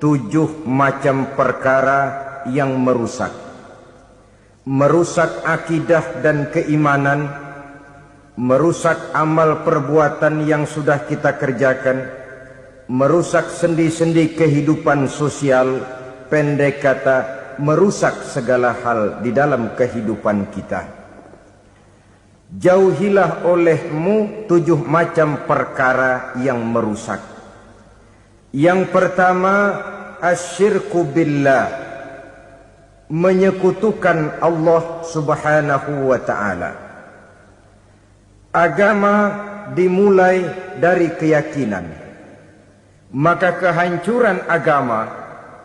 7 macam perkara yang merusak akidah dan keimanan, merusak amal perbuatan yang sudah kita kerjakan, merusak sendi-sendi kehidupan sosial, pendek kata, merusak segala hal di dalam kehidupan kita. Jauhilah olehmu 7 macam perkara yang merusak. Yang pertama, asyirku billah, menyekutukan Allah subhanahu wa ta'ala. Agama dimulai dari keyakinan, maka kehancuran agama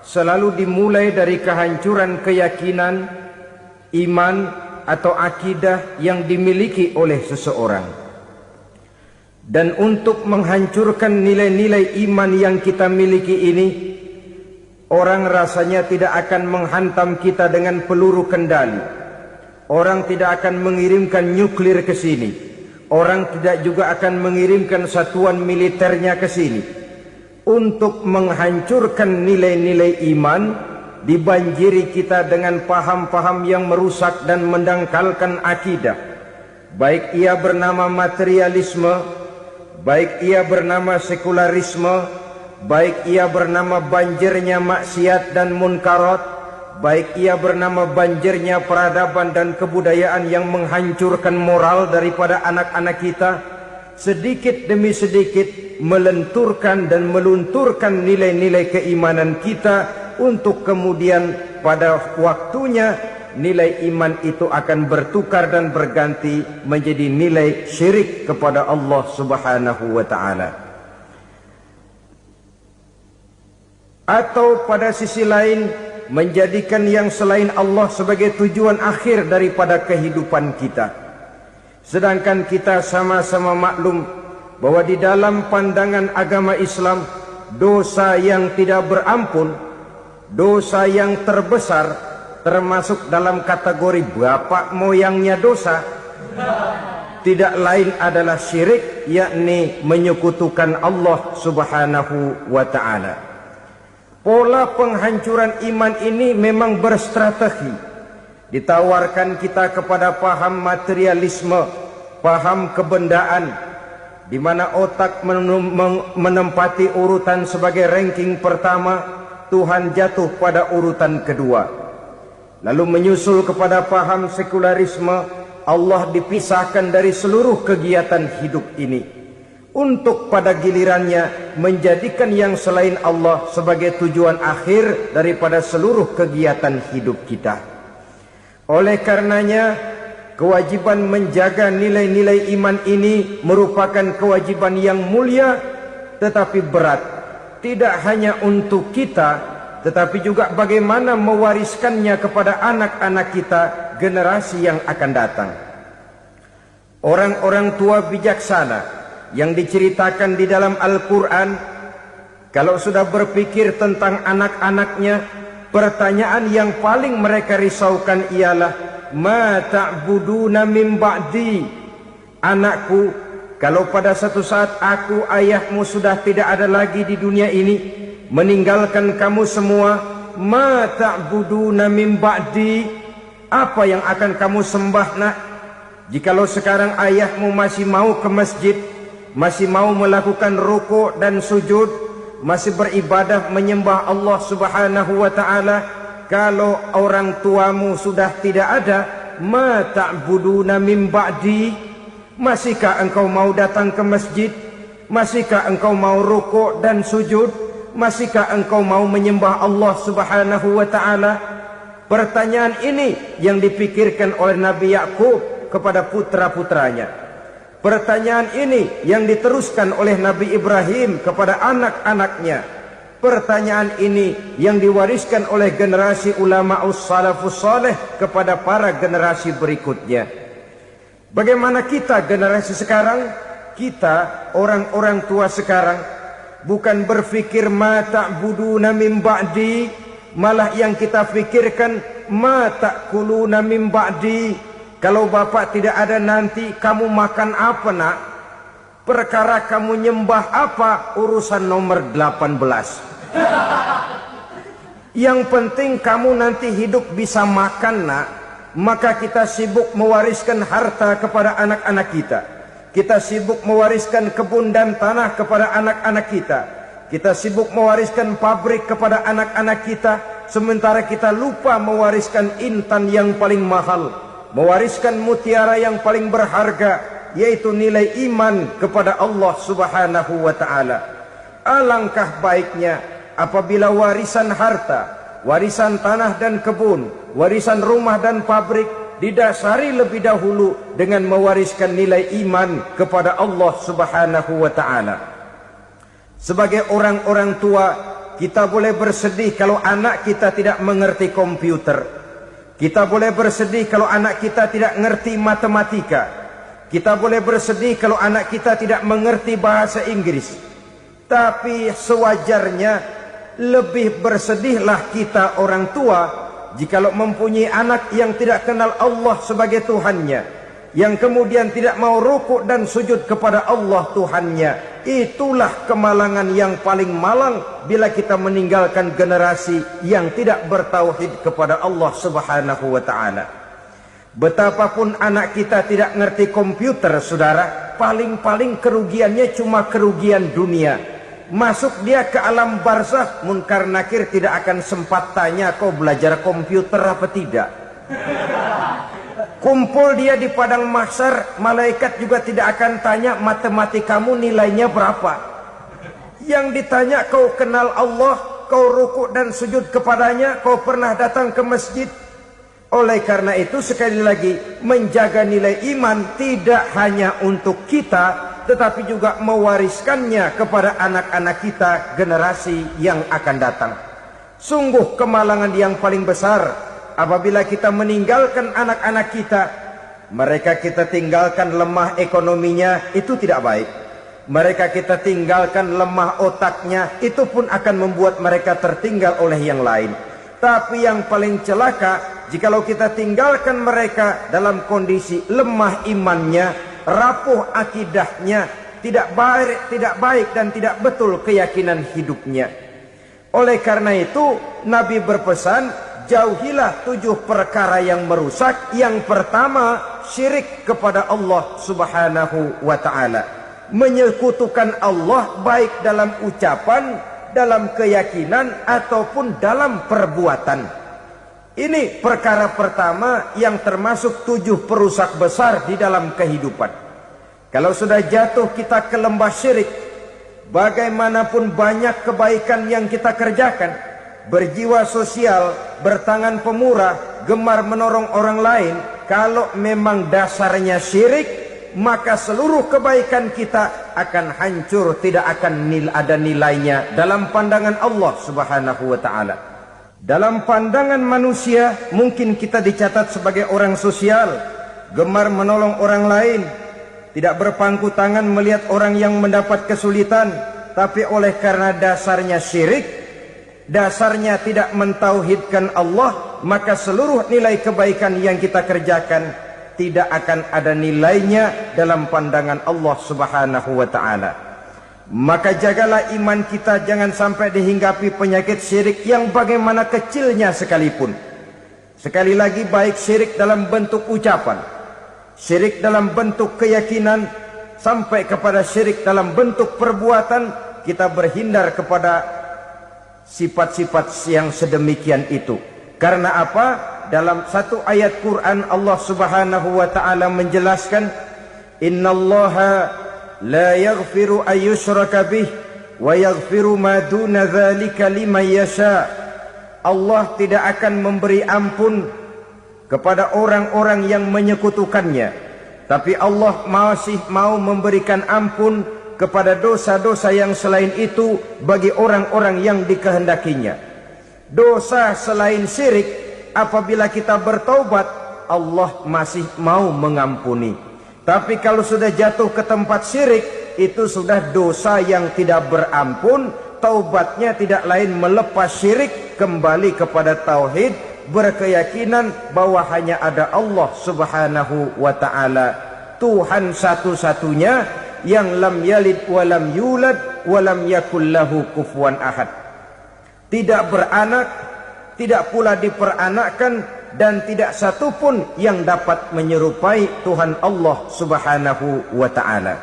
selalu dimulai dari kehancuran keyakinan, iman atau akidah yang dimiliki oleh seseorang. Dan untuk menghancurkan nilai-nilai iman yang kita miliki ini, orang rasanya tidak akan menghantam kita dengan peluru kendali. Orang tidak akan mengirimkan nuklir ke sini. Orang tidak juga akan mengirimkan satuan militernya ke sini. Untuk menghancurkan nilai-nilai iman, dibanjiri kita dengan paham-paham yang merusak dan mendangkalkan akidah. Baik ia bernama materialisme, baik ia bernama sekularisme, baik ia bernama banjirnya maksiat dan munkarat, baik ia bernama banjirnya peradaban dan kebudayaan yang menghancurkan moral daripada anak-anak kita, sedikit demi sedikit melenturkan dan melunturkan nilai-nilai keimanan kita, untuk kemudian pada waktunya nilai iman itu akan bertukar dan berganti menjadi nilai syirik kepada Allah subhanahu wa ta'ala. Atau pada sisi lain, menjadikan yang selain Allah sebagai tujuan akhir daripada kehidupan kita. Sedangkan kita sama-sama maklum bahwa di dalam pandangan agama Islam, dosa yang tidak berampun, dosa yang terbesar, termasuk dalam kategori bapak moyangnya dosa, tidak lain adalah syirik, yakni menyekutukan Allah subhanahu wa ta'ala. Pola penghancuran iman ini memang berstrategi. Ditawarkan kita kepada paham materialisme, paham kebendaan, di mana otak menempati urutan sebagai ranking pertama, Tuhan jatuh pada urutan kedua. Lalu menyusul kepada paham sekularisme, Allah dipisahkan dari seluruh kegiatan hidup ini, untuk pada gilirannya menjadikan yang selain Allah sebagai tujuan akhir daripada seluruh kegiatan hidup kita. Oleh karenanya, kewajiban menjaga nilai-nilai iman ini merupakan kewajiban yang mulia tetapi berat. Tidak hanya untuk kita, tetapi juga bagaimana mewariskannya kepada anak-anak kita, generasi yang akan datang. Orang-orang tua bijaksana yang diceritakan di dalam Al-Quran, kalau sudah berpikir tentang anak-anaknya, pertanyaan yang paling mereka risaukan ialah, ma ta'buduna min ba'di. Anakku, kalau pada satu saat aku, ayahmu sudah tidak ada lagi di dunia ini, meninggalkan kamu semua, ma ta'buduna min ba'di, apa yang akan kamu sembah nak? Jikalau sekarang ayahmu masih mau ke masjid, masih mau melakukan rukuk dan sujud, masih beribadah menyembah Allah subhanahu wa ta'ala, kalau orang tuamu sudah tidak ada, ma ta'buduna min ba'di, masihkah engkau mau datang ke masjid? Masihkah engkau mau rukuk dan sujud? Masihkah engkau mau menyembah Allah subhanahu wa ta'ala? Pertanyaan ini yang dipikirkan oleh Nabi Yakub kepada putra-putranya. Pertanyaan ini yang diteruskan oleh Nabi Ibrahim kepada anak-anaknya. Pertanyaan ini yang diwariskan oleh generasi ulama salafus saleh kepada para generasi berikutnya. Bagaimana kita generasi sekarang? Kita orang-orang tua sekarang bukan berfikir ma ta'buduna min ba'di, malah yang kita fikirkan ma ta'kuluna min ba'di. Kalau bapak tidak ada nanti kamu makan apa nak? Perkara kamu nyembah apa? Urusan nomor 18. Yang penting kamu nanti hidup bisa makan, nak. Maka kita sibuk mewariskan harta kepada anak-anak kita. Kita sibuk mewariskan kebun dan tanah kepada anak-anak kita. Kita sibuk mewariskan pabrik kepada anak-anak kita, sementara kita lupa mewariskan intan yang paling mahal, mewariskan mutiara yang paling berharga, yaitu nilai iman kepada Allah Subhanahu wa ta'ala. Alangkah baiknya apabila warisan harta, warisan tanah dan kebun, warisan rumah dan pabrik didasari lebih dahulu dengan mewariskan nilai iman kepada Allah Subhanahu wa ta'ala. Sebagai orang-orang tua, kita boleh bersedih kalau anak kita tidak mengerti komputer. Kita boleh bersedih kalau anak kita tidak mengerti matematika. Kita boleh bersedih kalau anak kita tidak mengerti bahasa Inggris. Tapi sewajarnya lebih bersedihlah kita orang tua jikalau mempunyai anak yang tidak kenal Allah sebagai Tuhannya, yang kemudian tidak mau rukuk dan sujud kepada Allah Tuhannya. Itulah kemalangan yang paling malang bila kita meninggalkan generasi yang tidak bertauhid kepada Allah Subhanahu wa ta'ala. Betapapun anak kita tidak ngerti komputer, saudara, paling-paling kerugiannya cuma kerugian dunia. Masuk dia ke alam barzakh, munkar nakir tidak akan sempat tanya kau belajar komputer apa tidak. Kumpul dia di padang mahsyar, malaikat juga tidak akan tanya matematikamu nilainya berapa. Yang ditanya kau kenal Allah, kau rukuk dan sujud kepadanya, kau pernah datang ke masjid. Oleh karena itu sekali lagi, menjaga nilai iman tidak hanya untuk kita, tetapi juga mewariskannya kepada anak-anak kita, generasi yang akan datang. Sungguh kemalangan yang paling besar apabila kita meninggalkan anak-anak kita. Mereka kita tinggalkan lemah ekonominya, itu tidak baik. Mereka kita tinggalkan lemah otaknya, itu pun akan membuat mereka tertinggal oleh yang lain. Tapi yang paling celaka, jikalau kita tinggalkan mereka dalam kondisi lemah imannya, rapuh akidahnya, tidak baik dan tidak betul keyakinan hidupnya. Oleh karena itu Nabi berpesan, jauhilah 7 perkara yang merusak. Yang pertama, syirik kepada Allah Subhanahu wa ta'ala. Menyekutukan Allah baik dalam ucapan, dalam keyakinan, ataupun dalam perbuatan. Ini perkara pertama yang termasuk 7 perusak besar di dalam kehidupan. Kalau sudah jatuh kita ke lembah syirik, bagaimanapun banyak kebaikan yang kita kerjakan, berjiwa sosial, bertangan pemurah, gemar menolong orang lain, kalau memang dasarnya syirik, maka seluruh kebaikan kita akan hancur, tidak akan ada nilainya dalam pandangan Allah Subhanahu wa ta'ala. Dalam pandangan manusia, mungkin kita dicatat sebagai orang sosial, gemar menolong orang lain, tidak berpangku tangan melihat orang yang mendapat kesulitan, tapi oleh karena dasarnya syirik, dasarnya tidak mentauhidkan Allah, maka seluruh nilai kebaikan yang kita kerjakan tidak akan ada nilainya dalam pandangan Allah Subhanahu wa ta'ala. Maka jagalah iman kita jangan sampai dihinggapi penyakit syirik yang bagaimana kecilnya sekalipun. Sekali lagi, baik syirik dalam bentuk ucapan, syirik dalam bentuk keyakinan, sampai kepada syirik dalam bentuk perbuatan, kita berhindar kepada sifat-sifat yang sedemikian itu. Karena apa? Dalam satu ayat Quran Allah Subhanahu wa ta'ala menjelaskan, innallaha la yaghfiru ayyushraka bih wa yaghfiru ma duna dzalika liman yasha. Allah tidak akan memberi ampun kepada orang-orang yang menyekutukannya, tapi Allah masih mau memberikan ampun kepada dosa-dosa yang selain itu bagi orang-orang yang dikehendakinya. Dosa selain syirik, apabila kita bertaubat, Allah masih mau mengampuni. Tapi kalau sudah jatuh ke tempat syirik, itu sudah dosa yang tidak berampun. Taubatnya tidak lain melepas syirik, kembali kepada tauhid, berkeyakinan bahwa hanya ada Allah Subhanahu wa ta'ala, Tuhan satu-satunya, yang lam yalid walam yulad walam yakul lahu kufuwan ahad. Tidak beranak, tidak pula diperanakkan, dan tidak satu pun yang dapat menyerupai Tuhan Allah Subhanahu wa ta'ala.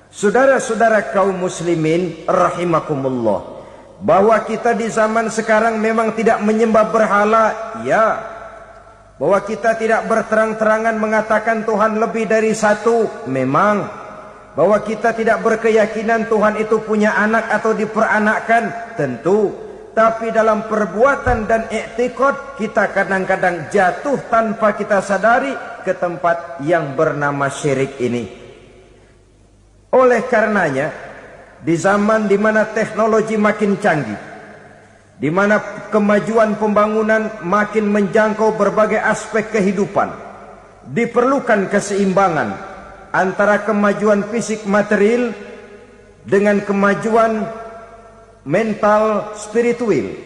Saudara-saudara kaum muslimin rahimakumullah, bahwa kita di zaman sekarang memang tidak menyembah berhala, ya. Bahwa kita tidak berterang-terangan mengatakan Tuhan lebih dari satu, memang. Bahwa kita tidak berkeyakinan Tuhan itu punya anak atau diperanakkan, tentu. Tapi dalam perbuatan dan i'tiqad kita kadang-kadang jatuh tanpa kita sadari ke tempat yang bernama syirik ini. Oleh karenanya, di zaman di mana teknologi makin canggih, di mana kemajuan pembangunan makin menjangkau berbagai aspek kehidupan, diperlukan keseimbangan antara kemajuan fisik material dengan kemajuan mental spiritual.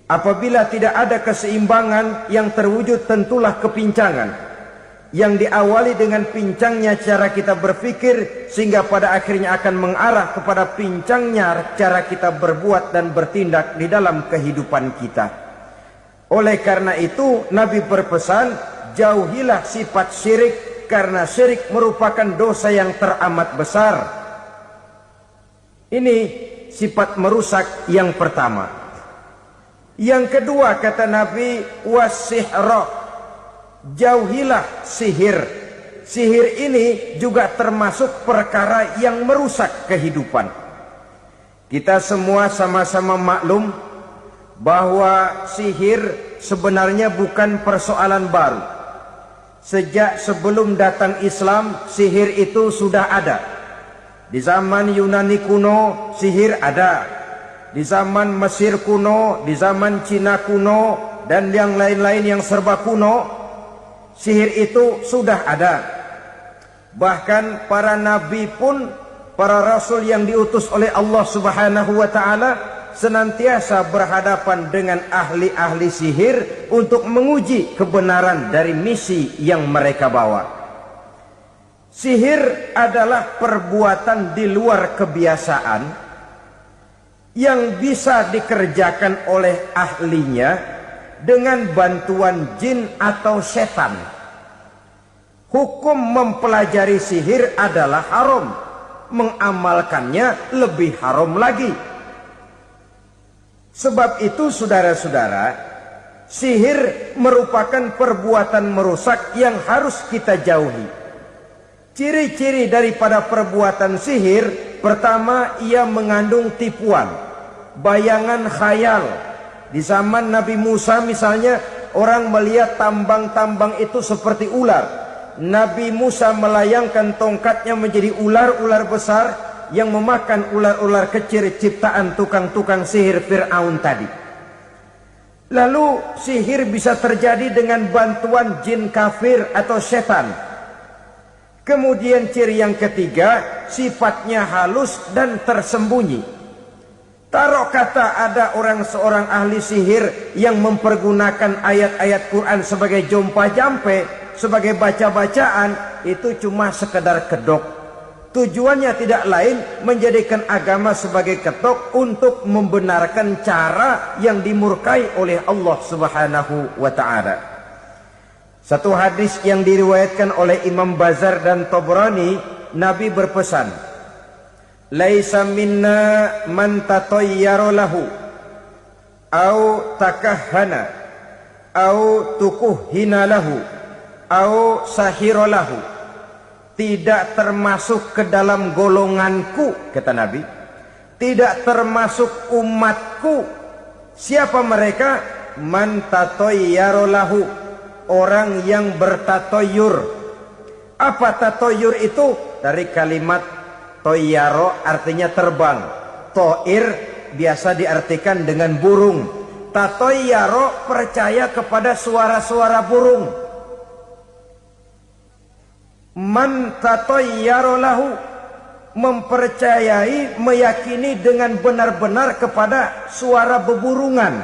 Apabila tidak ada keseimbangan yang terwujud, tentulah kepincangan yang diawali dengan pincangnya cara kita berpikir, sehingga pada akhirnya akan mengarah kepada pincangnya cara kita berbuat dan bertindak di dalam kehidupan kita. Oleh karena itu Nabi berpesan, jauhilah sifat syirik, karena syirik merupakan dosa yang teramat besar. Ini sifat merusak yang pertama. Yang kedua, kata Nabi, wasihra, jauhilah sihir. Sihir ini juga termasuk perkara yang merusak kehidupan. Kita semua sama-sama maklum bahwa sihir sebenarnya bukan persoalan baru. Sejak sebelum datang Islam, sihir itu sudah ada. Di zaman Yunani kuno, sihir ada. Di zaman Mesir kuno, di zaman Cina kuno, dan yang lain-lain yang serba kuno, sihir itu sudah ada. Bahkan para nabi pun, para rasul yang diutus oleh Allah Subhanahu wa ta'ala, senantiasa berhadapan dengan ahli-ahli sihir untuk menguji kebenaran dari misi yang mereka bawa. Sihir adalah perbuatan di luar kebiasaan yang bisa dikerjakan oleh ahlinya dengan bantuan jin atau setan. Hukum mempelajari sihir adalah haram, mengamalkannya lebih haram lagi. Sebab itu saudara-saudara, sihir merupakan perbuatan merusak yang harus kita jauhi. Ciri-ciri daripada perbuatan sihir, pertama, ia mengandung tipuan, bayangan khayal. Di zaman Nabi Musa misalnya, orang melihat tambang-tambang itu seperti ular. Nabi Musa melayangkan tongkatnya menjadi ular-ular besar yang memakan ular-ular kecil ciptaan tukang-tukang sihir Fir'aun tadi. Lalu sihir bisa terjadi dengan bantuan jin kafir atau setan. Kemudian ciri yang ketiga, sifatnya halus dan tersembunyi. Taruh kata ada seorang ahli sihir yang mempergunakan ayat-ayat Quran sebagai jompa-jampe, sebagai baca-bacaan, itu cuma sekedar kedok. Tujuannya tidak lain menjadikan agama sebagai ketok untuk membenarkan cara yang dimurkai oleh Allah Subhanahu wa ta'ala. Satu hadis yang diriwayatkan oleh Imam Bazar dan Tabrani, Nabi berpesan, "Laisa minna man tatayyara lahu au takahhana au tukuhhina lahu au sahira lahu." Tidak termasuk ke dalam golonganku, kata Nabi. Tidak termasuk umatku. Siapa mereka? Man tatayyara lahu, orang yang bertatoyur. Apa tatoyur itu? Dari kalimat toyaro, artinya terbang. Toir biasa diartikan dengan burung. Tatoyaro percaya kepada suara-suara burung. Man tatoyaro lahu, mempercayai, meyakini dengan benar-benar kepada suara beburungan.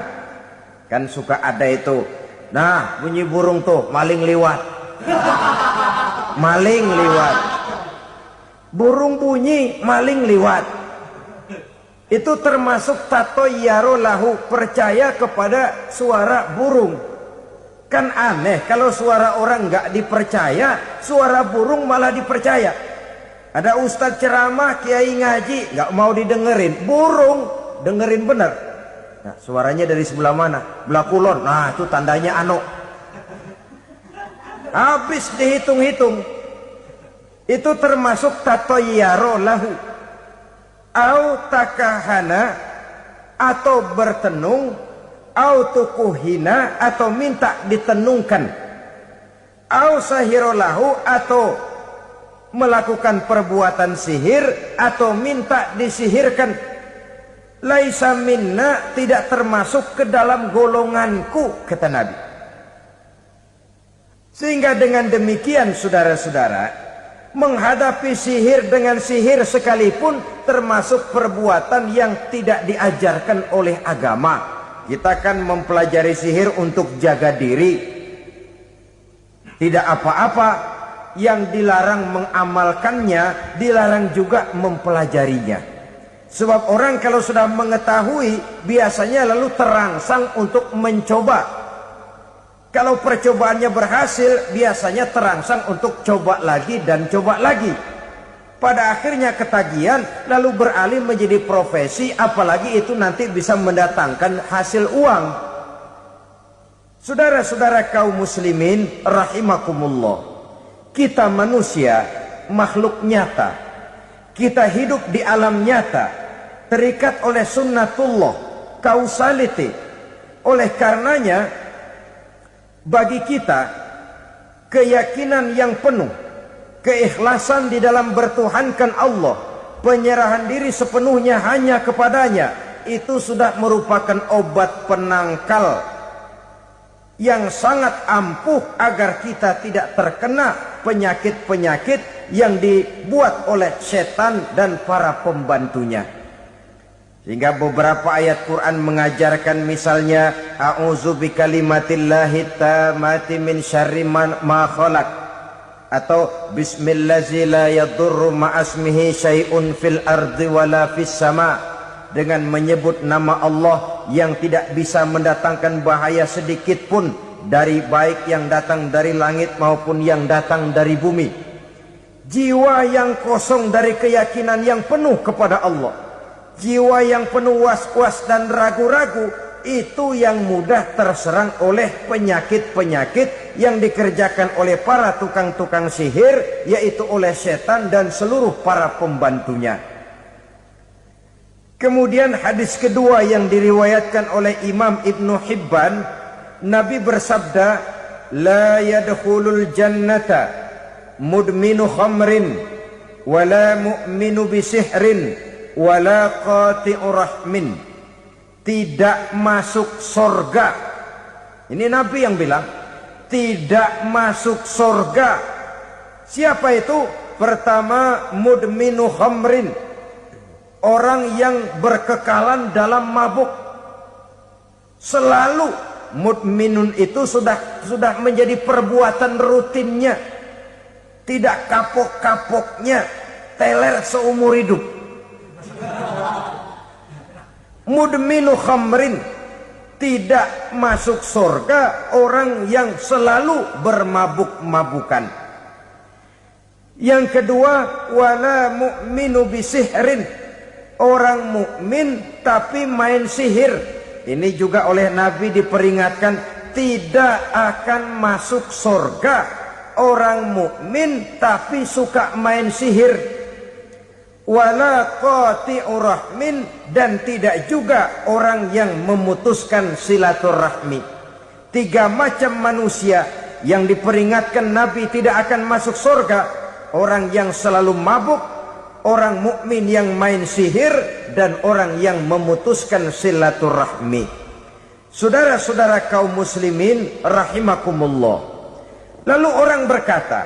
Kan suka ada itu, nah bunyi burung tuh, maling liwat. Maling liwat. Burung bunyi, maling liwat. Itu termasuk tatoyaro lahu, percaya kepada suara burung. Kan aneh kalau suara orang nggak dipercaya, suara burung malah dipercaya. Ada ustadz ceramah, kiai ngaji, nggak mau didengerin, burung dengerin bener. Nah, suaranya dari sebelah mana? Belah kulon. Nah, itu tandanya ano. Habis dihitung-hitung. Itu termasuk tatoyaro lahu. Au takahana, atau bertenung, au tukuhina, atau minta ditenungkan, au sahirolahu, atau melakukan perbuatan sihir, atau minta disihirkan. Laisa minna, tidak termasuk ke dalam golonganku, kata Nabi. Sehingga dengan demikian saudara-saudara, menghadapi sihir dengan sihir sekalipun termasuk perbuatan yang tidak diajarkan oleh agama. Kita kan mempelajari sihir untuk jaga diri. Tidak apa-apa, yang dilarang mengamalkannya, dilarang juga mempelajarinya. Sebab orang kalau sudah mengetahui, biasanya lalu terangsang untuk mencoba. Kalau percobaannya berhasil, biasanya terangsang untuk coba lagi dan coba lagi. Pada akhirnya ketagihan, lalu beralih menjadi profesi, apalagi itu nanti bisa mendatangkan hasil uang. Saudara-saudara kaum muslimin rahimakumullah, kita manusia makhluk nyata. Kita hidup di alam nyata, terikat oleh sunnatullah, causality. Oleh karenanya, bagi kita keyakinan yang penuh, keikhlasan di dalam bertuhankan Allah, penyerahan diri sepenuhnya hanya kepadanya, itu sudah merupakan obat penangkal yang sangat ampuh agar kita tidak terkena penyakit-penyakit yang dibuat oleh setan dan para pembantunya. Sehingga beberapa ayat Quran mengajarkan, misalnya a'udzu bikalimatillahi tammati min syarri ma khalaq, atau bismillazi la yadurru ma'asmihi syai'un fil ardi wala fis sama, dengan menyebut nama Allah yang tidak bisa mendatangkan bahaya sedikit pun dari baik yang datang dari langit maupun yang datang dari bumi. Jiwa yang kosong dari keyakinan yang penuh kepada Allah, jiwa yang penuh was-was dan ragu-ragu, itu yang mudah terserang oleh penyakit-penyakit yang dikerjakan oleh para tukang-tukang sihir, yaitu oleh setan dan seluruh para pembantunya. Kemudian hadis kedua yang diriwayatkan oleh Imam Ibnu Hibban, Nabi bersabda, la yadkhulul jannata mudminu khamrin wala mu'minu bisihrin wala qati'u rahmin. Tidak masuk surga. Ini Nabi yang bilang, tidak masuk surga. Siapa itu? Pertama, mudminu khamrin, orang yang berkekalan dalam mabuk. Selalu mudminun itu sudah menjadi perbuatan rutinnya, tidak kapok-kapoknya, teler seumur hidup. Mudminu khamrin, tidak masuk surga orang yang selalu bermabuk-mabukan. Yang kedua, wala mu'minu bisihrin, orang mukmin tapi main sihir. Ini juga oleh Nabi diperingatkan, tidak akan masuk surga orang mukmin tapi suka main sihir. Wala qati'u rahmin, dan tidak juga orang yang memutuskan silaturahmi. Tiga macam manusia yang diperingatkan Nabi tidak akan masuk surga: orang yang selalu mabuk, orang mukmin yang main sihir, dan orang yang memutuskan silaturahmi. Saudara-saudara kaum muslimin rahimakumullah. Lalu orang berkata,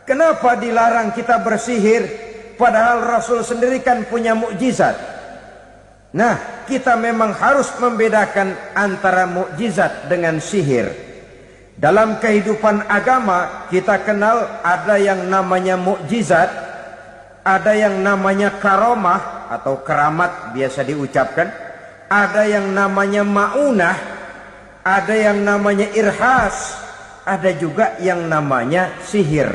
kenapa dilarang kita bersihir? Padahal Rasul sendiri kan punya mukjizat. Nah, kita memang harus membedakan antara mukjizat dengan sihir. Dalam kehidupan agama kita kenal ada yang namanya mukjizat, Ada yang namanya karomah atau keramat biasa diucapkan. Ada yang namanya ma'unah. Ada yang namanya irhas. Ada juga yang namanya sihir.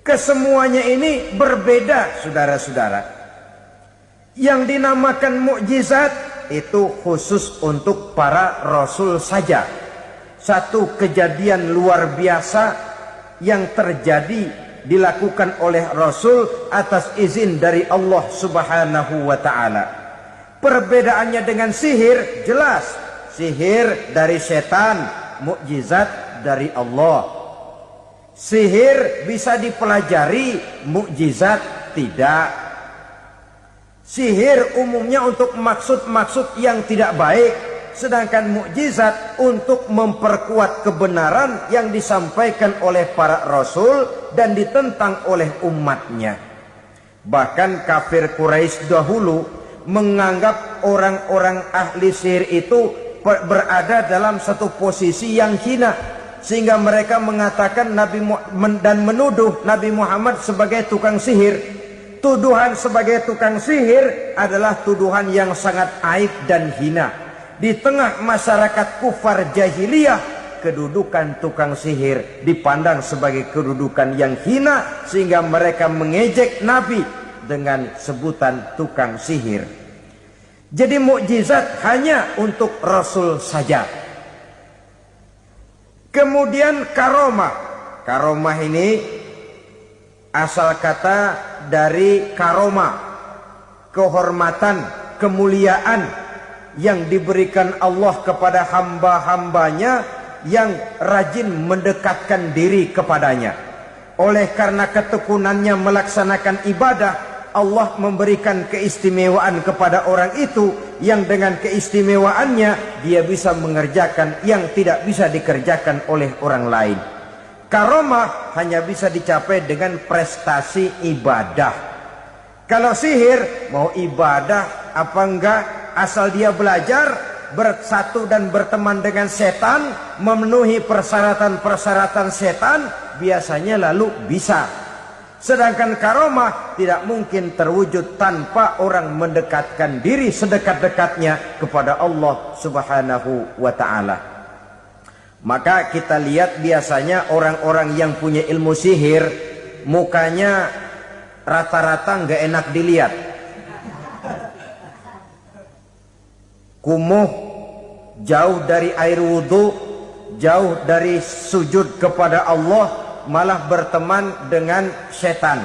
Kesemuanya ini berbeda, saudara-saudara. Yang dinamakan mukjizat itu khusus untuk para rasul saja. Satu kejadian luar biasa yang terjadi dilakukan oleh Rasul atas izin dari Allah Subhanahu wa ta'ala. Perbedaannya dengan sihir jelas. Sihir dari setan, mukjizat dari Allah. Sihir bisa dipelajari, mukjizat tidak. Sihir umumnya untuk maksud-maksud yang tidak baik, sedangkan mukjizat untuk memperkuat kebenaran yang disampaikan oleh para rasul dan ditentang oleh umatnya. Bahkan kafir Quraisy dahulu menganggap orang-orang ahli sihir itu berada dalam satu posisi yang hina, sehingga mereka mengatakan dan menuduh Nabi Muhammad sebagai tukang sihir. Tuduhan sebagai tukang sihir adalah tuduhan yang sangat aib dan hina. Di tengah masyarakat kufar jahiliyah, kedudukan tukang sihir dipandang sebagai kedudukan yang hina, sehingga mereka mengejek Nabi dengan sebutan tukang sihir. Jadi mukjizat hanya untuk Rasul saja. Kemudian karomah. Karomah ini asal kata dari karomah, kehormatan, kemuliaan yang diberikan Allah kepada hamba-hambanya yang rajin mendekatkan diri kepadanya. Oleh karena ketekunannya melaksanakan ibadah, Allah memberikan keistimewaan kepada orang itu, yang dengan keistimewaannya dia bisa mengerjakan yang tidak bisa dikerjakan oleh orang lain. Karomah hanya bisa dicapai dengan prestasi ibadah. Kalau sihir, mau ibadah apa enggak, asal dia belajar, bersatu dan berteman dengan setan, memenuhi persyaratan-persyaratan setan, biasanya lalu bisa. Sedangkan karomah tidak mungkin terwujud tanpa orang mendekatkan diri sedekat-dekatnya kepada Allah Subhanahu wa ta'ala. Maka kita lihat biasanya orang-orang yang punya ilmu sihir, mukanya rata-rata nggak enak dilihat. Kumuh, jauh dari air wudhu, jauh dari sujud kepada Allah, malah berteman dengan setan,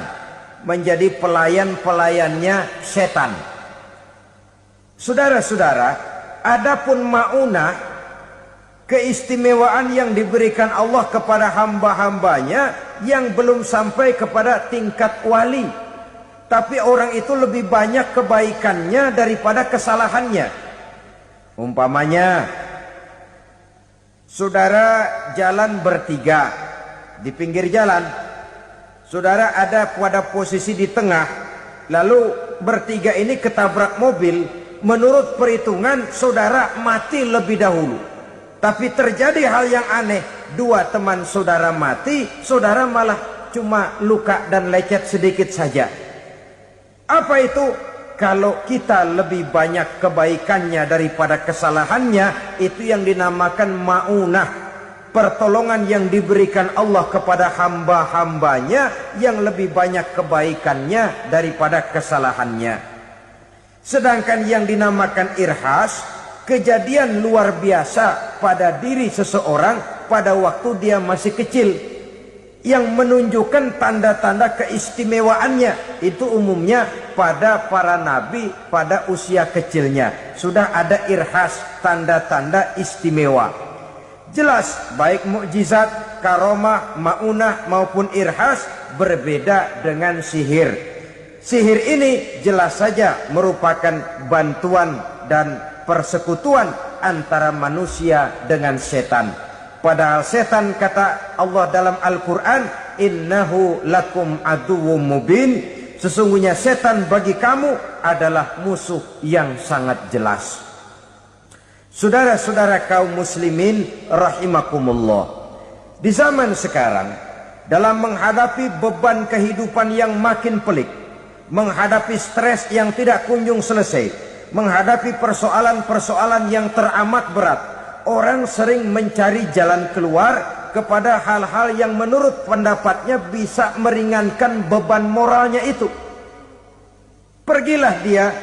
menjadi pelayan-pelayannya setan. Saudara-saudara, adapun ma'unah, keistimewaan yang diberikan Allah kepada hamba-hambanya yang belum sampai kepada tingkat wali, tapi orang itu lebih banyak kebaikannya daripada kesalahannya. Umpamanya, saudara jalan bertiga di pinggir jalan, saudara ada pada posisi di tengah, lalu bertiga ini ketabrak mobil. Menurut perhitungan saudara mati lebih dahulu. Tapi terjadi hal yang aneh, dua teman saudara mati, saudara malah cuma luka dan lecet sedikit saja. Apa itu? Kalau kita lebih banyak kebaikannya daripada kesalahannya, itu yang dinamakan ma'unah. Pertolongan yang diberikan Allah kepada hamba-hambanya yang lebih banyak kebaikannya daripada kesalahannya. Sedangkan yang dinamakan irhas, kejadian luar biasa pada diri seseorang pada waktu dia masih kecil, yang menunjukkan tanda-tanda keistimewaannya. Itu umumnya pada para nabi pada usia kecilnya sudah ada irhas, tanda-tanda istimewa. Jelas baik mukjizat, karomah, ma'unah maupun irhas berbeda dengan sihir. Sihir ini jelas saja merupakan bantuan dan persekutuan antara manusia dengan setan. Padahal setan, kata Allah dalam Al-Quran, innahu lakum aduwwum mubin, sesungguhnya setan bagi kamu adalah musuh yang sangat jelas. Saudara-saudara kaum muslimin rahimakumullah, di zaman sekarang dalam menghadapi beban kehidupan yang makin pelik, menghadapi stres yang tidak kunjung selesai, menghadapi persoalan-persoalan yang teramat berat, orang sering mencari jalan keluar kepada hal-hal yang menurut pendapatnya bisa meringankan beban moralnya itu. Pergilah dia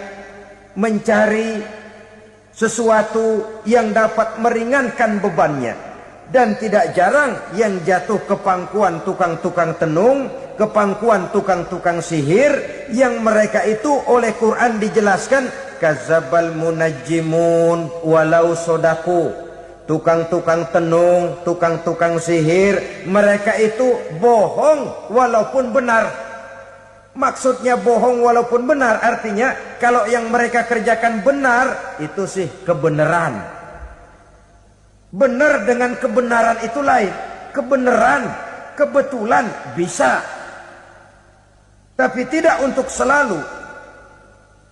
mencari sesuatu yang dapat meringankan bebannya. Dan tidak jarang yang jatuh ke pangkuan tukang-tukang tenung, ke pangkuan tukang-tukang sihir, yang mereka itu oleh Quran dijelaskan kadzabal munajjimun walau sodaku. Tukang-tukang tenung, tukang-tukang sihir, mereka itu bohong walaupun benar. Maksudnya bohong walaupun benar artinya kalau yang mereka kerjakan benar itu sih kebenaran. Benar dengan kebenaran itu lain. Kebenaran, kebetulan bisa, tapi tidak untuk selalu.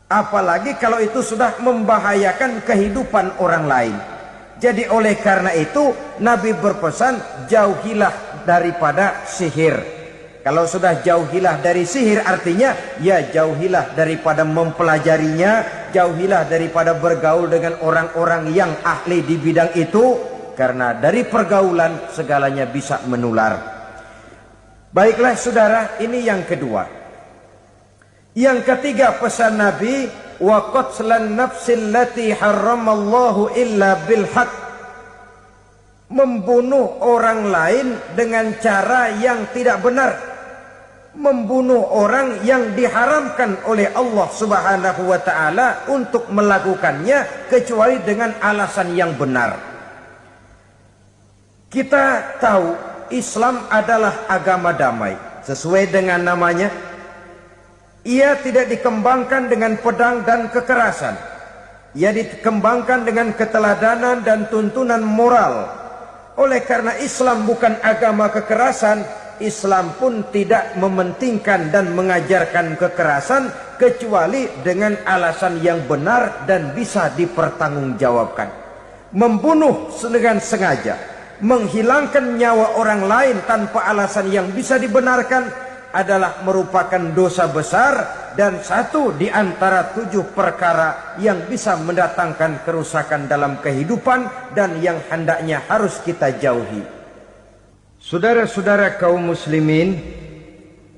Apalagi kalau itu sudah membahayakan kehidupan orang lain. Jadi oleh karena itu Nabi berpesan jauhilah daripada sihir. Kalau sudah jauhilah dari sihir artinya ya jauhilah daripada mempelajarinya, jauhilah daripada bergaul dengan orang-orang yang ahli di bidang itu, karena dari pergaulan segalanya bisa menular. Baiklah saudara, ini yang kedua. Yang ketiga pesan Nabi, wa qatlan nafsil lati harramallahu illa bil haq. Membunuh orang lain dengan cara yang tidak benar. Membunuh orang yang diharamkan oleh Allah Subhanahu wa taala untuk melakukannya kecuali dengan alasan yang benar. Kita tahu Islam adalah agama damai. Sesuai dengan namanya, ia tidak dikembangkan dengan pedang dan kekerasan. Ia dikembangkan dengan keteladanan dan tuntunan moral. Oleh karena Islam bukan agama kekerasan, Islam pun tidak mementingkan dan mengajarkan kekerasan kecuali dengan alasan yang benar dan bisa dipertanggungjawabkan. Membunuh dengan sengaja, menghilangkan nyawa orang lain tanpa alasan yang bisa dibenarkan adalah merupakan dosa besar dan satu di antara 7 perkara yang bisa mendatangkan kerusakan dalam kehidupan dan yang hendaknya harus kita jauhi. Saudara-saudara kaum muslimin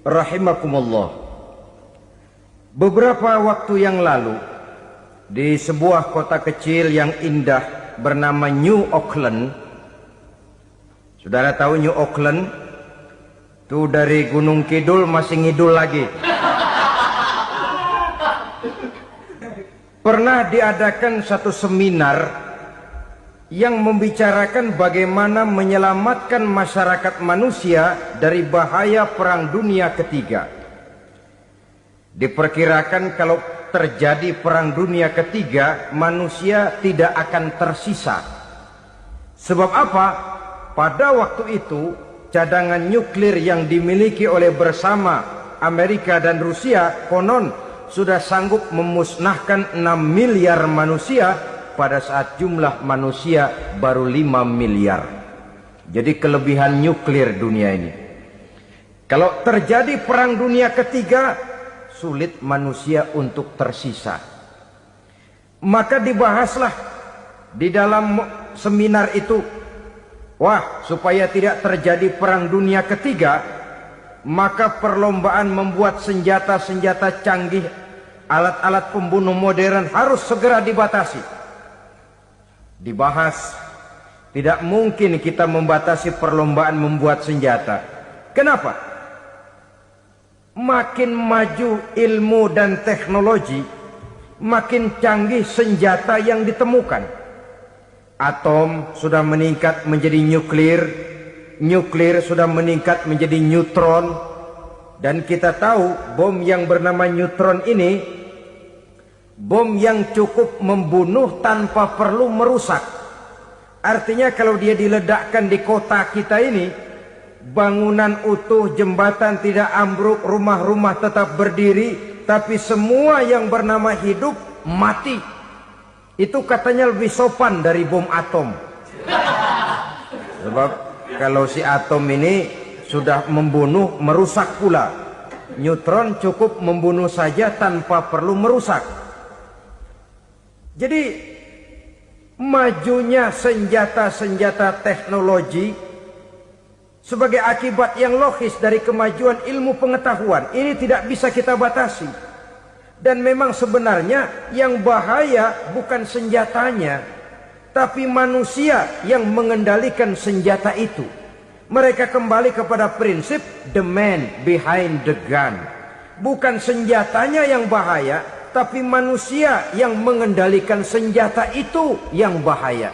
rahimakumullah, beberapa waktu yang lalu di sebuah kota kecil yang indah bernama New Auckland. Saudara tahu New Auckland? Itu dari Gunung Kidul masih ngidul lagi. Pernah diadakan satu seminar yang membicarakan bagaimana menyelamatkan masyarakat manusia dari bahaya Perang Dunia Ketiga. Diperkirakan kalau terjadi Perang Dunia Ketiga, manusia tidak akan tersisa. Sebab apa? Pada waktu itu cadangan nuklir yang dimiliki oleh bersama Amerika dan Rusia konon sudah sanggup memusnahkan 6 miliar manusia pada saat jumlah manusia baru 5 miliar. Jadi kelebihan nuklir dunia ini. Kalau terjadi Perang Dunia Ketiga, sulit manusia untuk tersisa. Maka dibahaslah di dalam seminar itu, wah, supaya tidak terjadi Perang Dunia Ketiga, maka perlombaan membuat senjata-senjata canggih, alat-alat pembunuh modern harus segera dibatasi. Dibahas, tidak mungkin kita membatasi perlombaan membuat senjata. Kenapa? Makin maju ilmu dan teknologi, makin canggih senjata yang ditemukan. Atom sudah meningkat menjadi nuklir, nuklir sudah meningkat menjadi neutron, dan kita tahu bom yang bernama neutron ini bom yang cukup membunuh tanpa perlu merusak. Artinya kalau dia diledakkan di kota kita ini, bangunan utuh, jembatan tidak ambruk, rumah-rumah tetap berdiri, tapi semua yang bernama hidup mati. Itu katanya lebih sopan dari bom atom. Sebab kalau si atom ini sudah membunuh, merusak pula. Neutron cukup membunuh saja tanpa perlu merusak. Jadi majunya senjata-senjata teknologi sebagai akibat yang logis dari kemajuan ilmu pengetahuan ini tidak bisa kita batasi. Dan memang sebenarnya yang bahaya bukan senjatanya, tapi manusia yang mengendalikan senjata itu. Mereka kembali kepada prinsip the man behind the gun. Bukan senjatanya yang bahaya, tapi manusia yang mengendalikan senjata itu yang bahaya.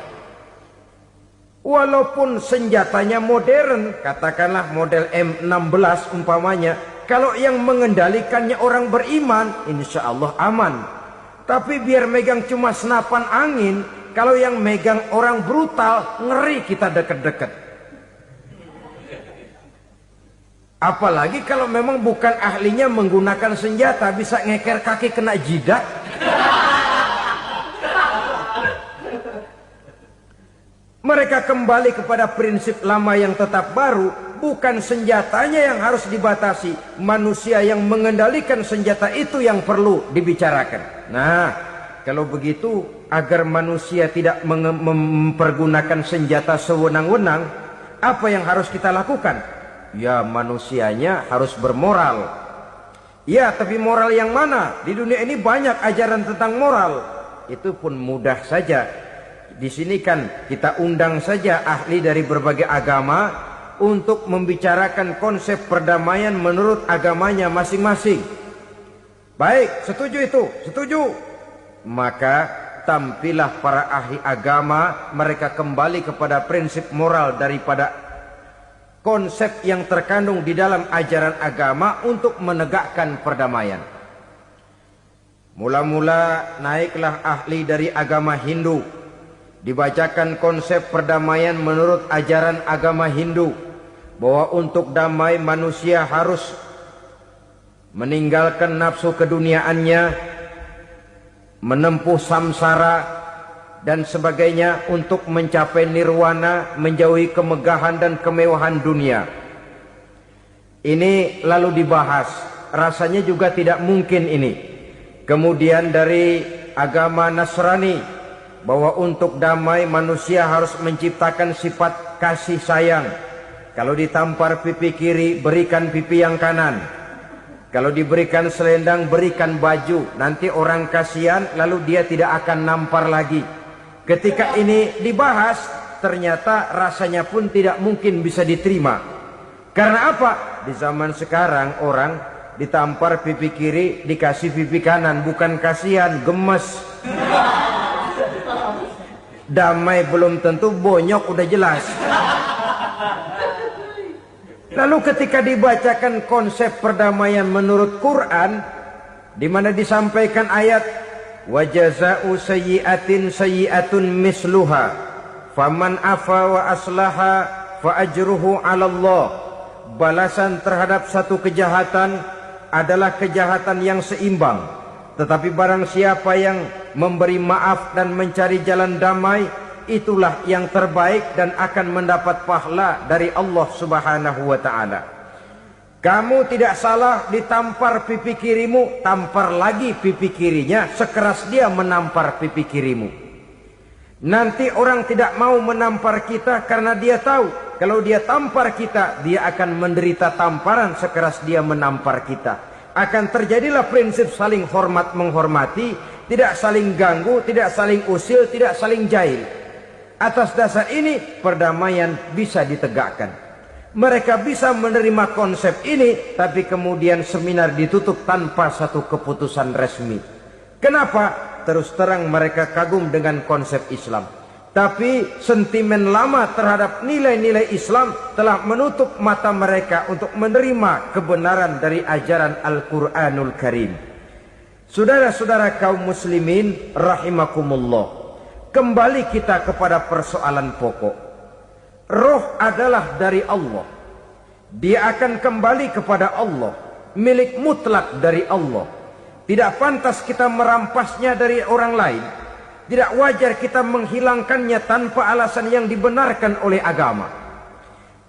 Walaupun senjatanya modern, katakanlah model M16 umpamanya, kalau yang mengendalikannya orang beriman, insya Allah aman. Tapi biar megang cuma senapan angin, kalau yang megang orang brutal, ngeri kita deket-deket. Apalagi kalau memang bukan ahlinya menggunakan senjata, bisa ngeker kaki kena jidat. Mereka kembali kepada prinsip lama yang tetap baru. Bukan senjatanya yang harus dibatasi, manusia yang mengendalikan senjata itu yang perlu dibicarakan. Nah, kalau begitu, agar manusia tidak mempergunakan senjata sewenang-wenang, apa yang harus kita lakukan? Ya, manusianya harus bermoral. Ya, tapi moral yang mana? Di dunia ini banyak ajaran tentang moral. Itu pun mudah saja. Di sini kan kita undang saja ahli dari berbagai agama untuk membicarakan konsep perdamaian menurut agamanya masing-masing. Baik, setuju itu? Setuju. Maka tampillah para ahli agama, mereka kembali kepada prinsip moral daripada konsep yang terkandung di dalam ajaran agama untuk menegakkan perdamaian. Mula-mula naiklah ahli dari agama Hindu, dibacakan konsep perdamaian menurut ajaran agama Hindu, bahwa untuk damai manusia harus meninggalkan nafsu keduniaannya, menempuh samsara dan sebagainya untuk mencapai nirwana, menjauhi kemegahan dan kemewahan dunia. Ini lalu dibahas, rasanya juga tidak mungkin ini. Kemudian dari agama Nasrani, bahwa untuk damai manusia harus menciptakan sifat kasih sayang. Kalau ditampar pipi kiri, berikan pipi yang kanan. Kalau diberikan selendang, berikan baju. Nanti orang kasihan, lalu dia tidak akan nampar lagi. Ketika ini dibahas, ternyata rasanya pun tidak mungkin bisa diterima. Karena apa? Di zaman sekarang orang ditampar pipi kiri, dikasih pipi kanan. Bukan kasihan, gemes. Damai belum tentu, bonyok udah jelas. Lalu ketika dibacakan konsep perdamaian menurut Quran, di mana disampaikan ayat wa jazaa'u sayyi'atin sayyi'atun misluha faman afa wa aslaha fa ajruhu 'ala Allah. Balasan terhadap satu kejahatan adalah kejahatan yang seimbang, tetapi barang siapa yang memberi maaf dan mencari jalan damai, itulah yang terbaik dan akan mendapat pahala dari Allah Subhanahu wa taala. Kamu tidak salah ditampar pipi kirimu, tampar lagi pipi kirinya sekeras dia menampar pipi kirimu. Nanti orang tidak mau menampar kita karena dia tahu kalau dia tampar kita, dia akan menderita tamparan sekeras dia menampar kita. Akan terjadilah prinsip saling hormat menghormati, tidak saling ganggu, tidak saling usil, tidak saling jahil. Atas dasar ini perdamaian bisa ditegakkan. Mereka bisa menerima konsep ini, tapi kemudian seminar ditutup tanpa satu keputusan resmi. Kenapa? Terus terang mereka kagum dengan konsep Islam, tapi sentimen lama terhadap nilai-nilai Islam telah menutup mata mereka untuk menerima kebenaran dari ajaran Al-Quranul Karim. Saudara-saudara kaum muslimin rahimakumullah, kembali kita kepada persoalan pokok. Roh adalah dari Allah. Dia akan kembali kepada Allah, milik mutlak dari Allah. Tidak pantas kita merampasnya dari orang lain. Tidak wajar kita menghilangkannya tanpa alasan yang dibenarkan oleh agama.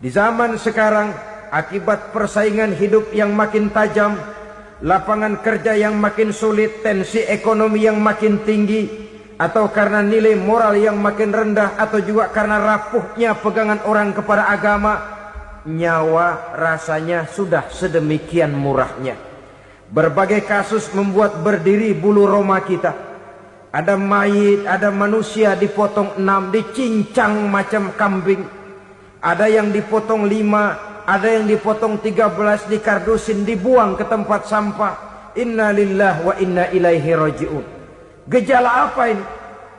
Di zaman sekarang akibat persaingan hidup yang makin tajam, lapangan kerja yang makin sulit, tensi ekonomi yang makin tinggi, atau karena nilai moral yang makin rendah, atau juga karena rapuhnya pegangan orang kepada agama, nyawa rasanya sudah sedemikian murahnya. Berbagai kasus membuat berdiri bulu roma kita. Ada mayit, ada manusia dipotong 6, dicincang macam kambing. Ada yang dipotong 5, ada yang dipotong 13, dikardusin, dibuang ke tempat sampah. Inna lillahi wa inna ilaihi raji'un. Gejala apa ini?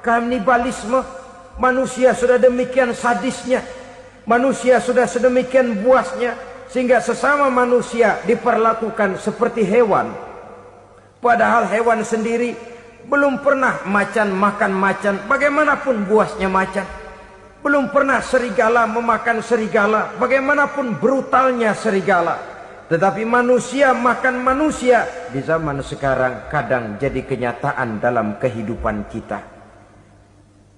Kanibalisme. Manusia sudah demikian sadisnya, manusia sudah sedemikian buasnya, sehingga sesama manusia diperlakukan seperti hewan. Padahal hewan sendiri belum pernah macan makan macan, bagaimanapun buasnya macan. Belum pernah serigala memakan serigala, bagaimanapun brutalnya serigala. Tetapi manusia makan manusia di zaman sekarang kadang jadi kenyataan dalam kehidupan kita.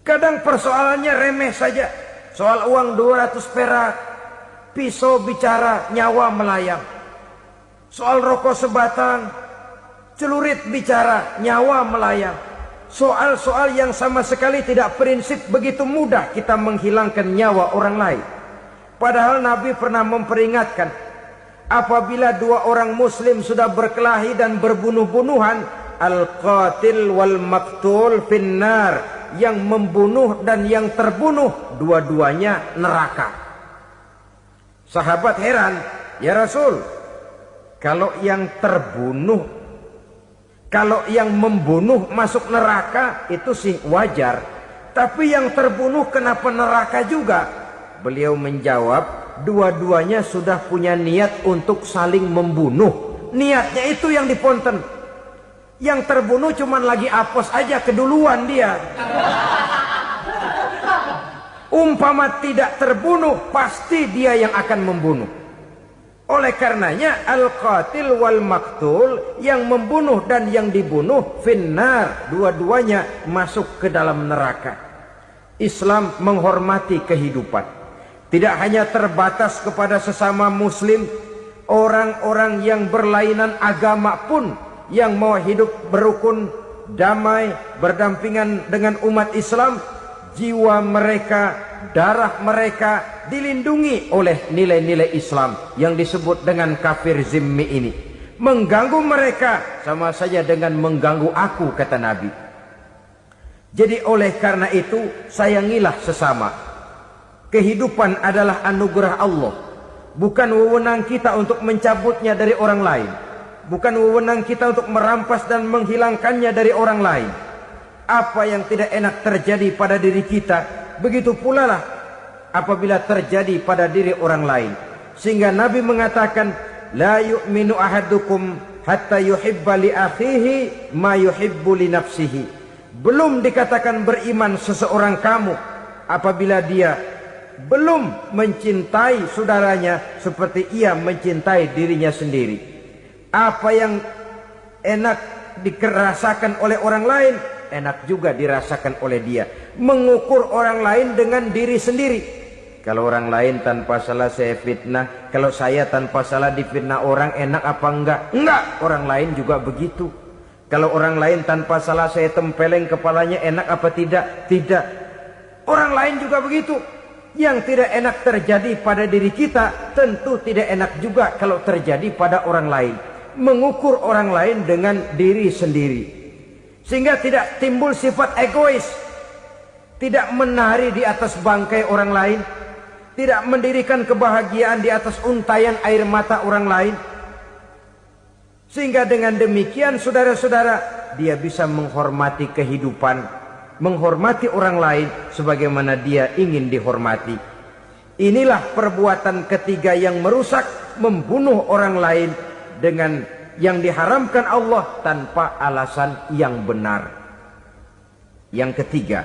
Kadang persoalannya remeh saja. Soal uang 200 perak, pisau bicara, nyawa melayang. Soal rokok sebatang, celurit bicara, nyawa melayang. Soal-soal yang sama sekali tidak prinsip, begitu mudah kita menghilangkan nyawa orang lain. Padahal Nabi pernah memperingatkan, apabila dua orang muslim sudah berkelahi dan berbunuh-bunuhan, al-qatil wal maktul finnar, yang membunuh dan yang terbunuh dua-duanya neraka. Sahabat heran, ya Rasul, kalau yang terbunuh, kalau yang membunuh masuk neraka itu sih wajar, tapi yang terbunuh kenapa neraka juga? Beliau menjawab, dua-duanya sudah punya niat untuk saling membunuh. Niatnya itu yang diponten. Yang terbunuh cuman lagi apes aja, keduluan dia. Umpama tidak terbunuh, pasti dia yang akan membunuh. Oleh karenanya al-qatil wal maktul, yang membunuh dan yang dibunuh finnar, dua-duanya masuk ke dalam neraka. Islam menghormati kehidupan. Tidak hanya terbatas kepada sesama muslim, orang-orang yang berlainan agama pun yang mau hidup berukun, damai, berdampingan dengan umat Islam, jiwa mereka, darah mereka dilindungi oleh nilai-nilai Islam yang disebut dengan kafir zimmi ini. Mengganggu mereka sama saja dengan mengganggu aku, kata Nabi. Jadi oleh karena itu, sayangilah sesama. Kehidupan adalah anugerah Allah, bukan wewenang kita untuk mencabutnya dari orang lain, bukan wewenang kita untuk merampas dan menghilangkannya dari orang lain. Apa yang tidak enak terjadi pada diri kita, begitu pula lah apabila terjadi pada diri orang lain. Sehingga Nabi mengatakan, la yu'minu ahadukum hatta yuhibba li akhihi ma yuhibbu li nafsihi. Belum dikatakan beriman seseorang kamu apabila dia belum mencintai saudaranya seperti ia mencintai dirinya sendiri. Apa yang enak dirasakan oleh orang lain, enak juga dirasakan oleh dia. Mengukur orang lain dengan diri sendiri. Kalau orang lain tanpa salah saya fitnah, kalau saya tanpa salah difitnah orang, enak apa enggak? Enggak, orang lain juga begitu. Kalau orang lain tanpa salah saya tempeleng kepalanya, enak apa tidak? Tidak. Orang lain juga begitu. Yang tidak enak terjadi pada diri kita, tentu tidak enak juga kalau terjadi pada orang lain. Mengukur orang lain dengan diri sendiri, sehingga tidak timbul sifat egois, tidak menari di atas bangkai orang lain, tidak mendirikan kebahagiaan di atas untayan air mata orang lain. Sehingga dengan demikian saudara-saudara, dia bisa menghormati kehidupan, menghormati orang lain sebagaimana dia ingin dihormati. Inilah perbuatan ketiga yang merusak, membunuh orang lain dengan yang diharamkan Allah tanpa alasan yang benar. Yang ketiga.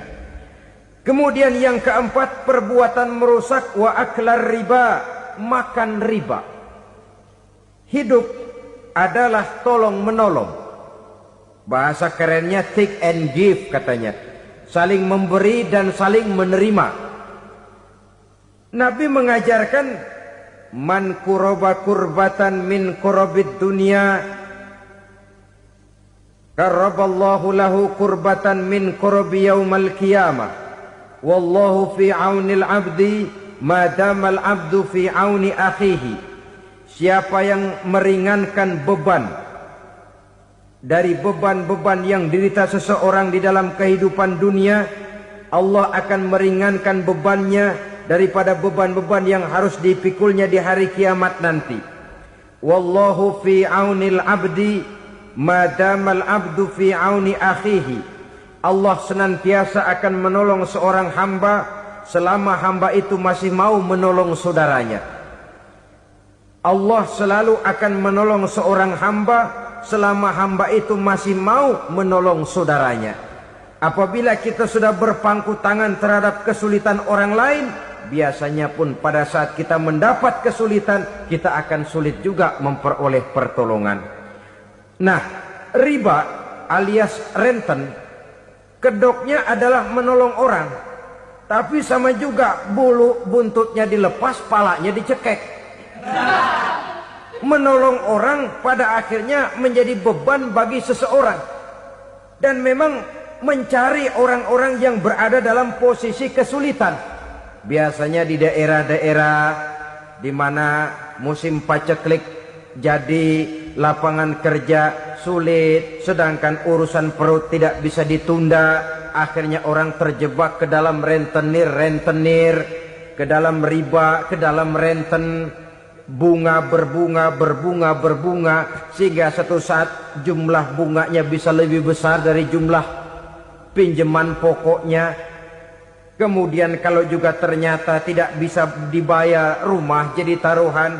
Kemudian yang keempat, perbuatan merusak wa aklar riba, makan riba. Hidup adalah tolong menolong. Bahasa kerennya take and give katanya. Saling memberi dan saling menerima. Nabi mengajarkan man kuraba kurbatan min kurabid dunya karaballahu lahu kurbatan min kurabi yaumal qiyamah. Wallahu fi aunil abdi madamal abdu fi auni akhihi. Siapa yang meringankan beban dari beban-beban yang dirita seseorang di dalam kehidupan dunia, Allah akan meringankan bebannya daripada beban-beban yang harus dipikulnya di hari kiamat nanti. Wallahu fi aunil abdi madamal abdu fi auni akhihi. Allah senantiasa akan menolong seorang hamba selama hamba itu masih mau menolong saudaranya. Allah selalu akan menolong seorang hamba selama hamba itu masih mau menolong saudaranya. Apabila kita sudah berpangku tangan terhadap kesulitan orang lain, biasanya pun pada saat kita mendapat kesulitan, kita akan sulit juga memperoleh pertolongan. Nah, riba alias renten, kedoknya adalah menolong orang, tapi sama juga bulu buntutnya dilepas, palanya dicekek. Menolong orang pada akhirnya menjadi beban bagi seseorang, dan memang mencari orang-orang yang berada dalam posisi kesulitan. Biasanya di daerah-daerah di mana musim paceklik, jadi lapangan kerja sulit, sedangkan urusan perut tidak bisa ditunda. Akhirnya orang terjebak ke dalam rentenir, ke dalam riba, ke dalam renten. Bunga berbunga, sehingga satu saat jumlah bunganya bisa lebih besar dari jumlah pinjaman pokoknya. Kemudian kalau juga ternyata tidak bisa dibayar, rumah jadi taruhan.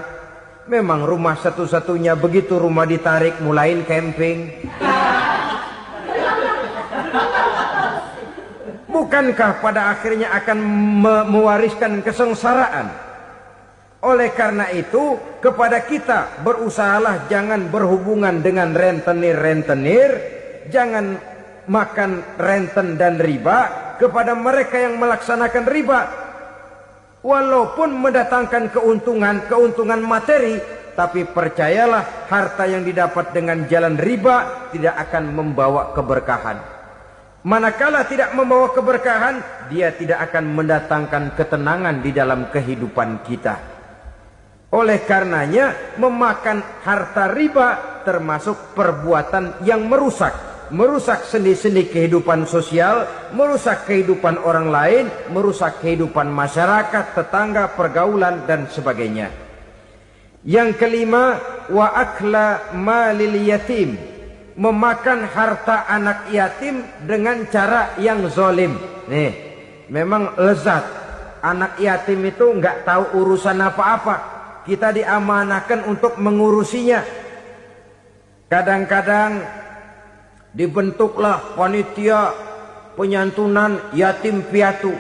Memang rumah satu-satunya, begitu rumah ditarik mulain camping. Bukankah pada akhirnya akan mewariskan kesengsaraan? Oleh karena itu, kepada kita berusahalah jangan berhubungan dengan rentenir, jangan makan renten dan riba kepada mereka yang melaksanakan riba. Walaupun mendatangkan keuntungan materi, tapi percayalah harta yang didapat dengan jalan riba tidak akan membawa keberkahan. Manakala tidak membawa keberkahan, dia tidak akan mendatangkan ketenangan di dalam kehidupan kita. Oleh karenanya, memakan harta riba termasuk perbuatan yang merusak sendi-sendi kehidupan sosial, merusak kehidupan orang lain, merusak kehidupan masyarakat, tetangga, pergaulan, dan sebagainya. Yang kelima, wa akla malil yatim, memakan harta anak yatim dengan cara yang zalim. Nih, memang lezat. Anak yatim itu nggak tahu urusan apa-apa. Kita diamanahkan untuk mengurusinya. Kadang-kadang dibentuklah panitia penyantunan yatim piatu.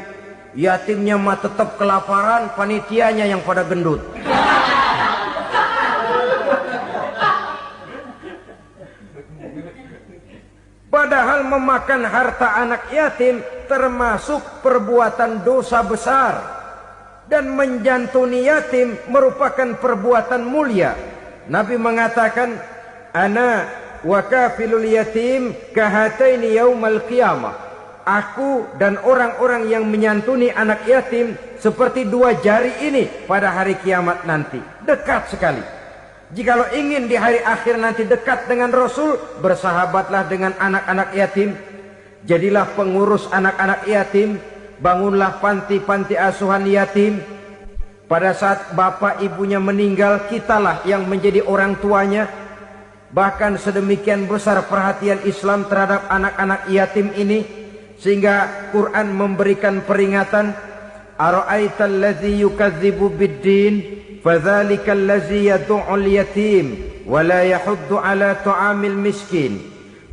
Yatimnya mah tetap kelaparan, panitianya yang pada gendut. Padahal memakan harta anak yatim termasuk perbuatan dosa besar. Dan menjantuni yatim merupakan perbuatan mulia. Nabi mengatakan, ana wa kafilul yatim kahataini yaumal qiyamah. Aku dan orang-orang yang menyantuni anak yatim seperti dua jari ini pada hari kiamat nanti. Dekat sekali. Jikalau ingin di hari akhir nanti dekat dengan Rasul, bersahabatlah dengan anak-anak yatim. Jadilah pengurus anak-anak yatim. Bangunlah panti-panti asuhan yatim. Pada saat bapak ibunya meninggal, kitalah yang menjadi orang tuanya. Bahkan sedemikian besar perhatian Islam terhadap anak-anak yatim ini, sehingga Quran memberikan peringatan, ara'aital ladzi yukadzibu biddin fadzalikal ladzi yad'ul yatim wa la yahuddu ala ta'amil miskin.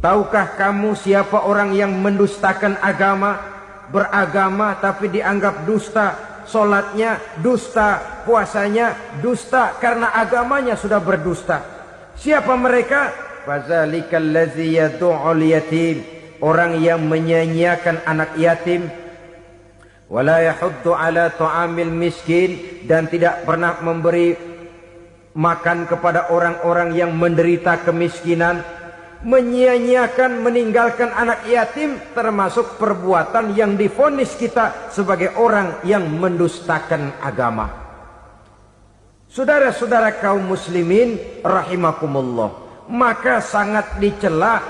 Tahukah kamu siapa orang yang mendustakan agama? Beragama tapi dianggap dusta, solatnya dusta, puasanya dusta, karena agamanya sudah berdusta. Siapa mereka? Fazalikal ladzi yad'ul yatim, orang yang menyanyiakan anak yatim. wala yahuddu ala ta'amil miskin, dan tidak pernah memberi makan kepada orang-orang yang menderita kemiskinan. Menyia-nyiakan, meninggalkan anak yatim termasuk perbuatan yang divonis kita sebagai orang yang mendustakan agama. Saudara-saudara kaum muslimin rahimakumullah, maka sangat dicela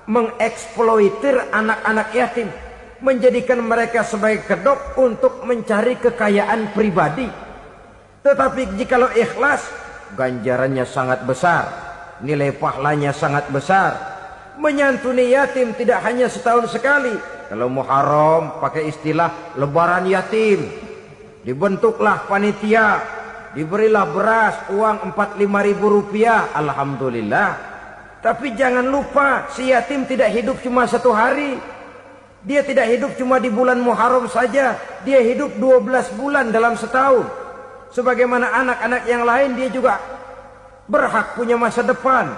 mengeksploitir anak-anak yatim, menjadikan mereka sebagai kedok untuk mencari kekayaan pribadi. Tetapi jikalau ikhlas, ganjarannya sangat besar, nilai pahalanya sangat besar. Menyantuni yatim tidak hanya setahun sekali. Kalau Muharram pakai istilah lebaran yatim, dibentuklah panitia, diberilah beras, uang 4-5 ribu rupiah, alhamdulillah. Tapi jangan lupa, si yatim tidak hidup cuma satu hari. Dia tidak hidup cuma di bulan Muharram saja, dia hidup 12 bulan dalam setahun. Sebagaimana anak-anak yang lain, dia juga berhak punya masa depan.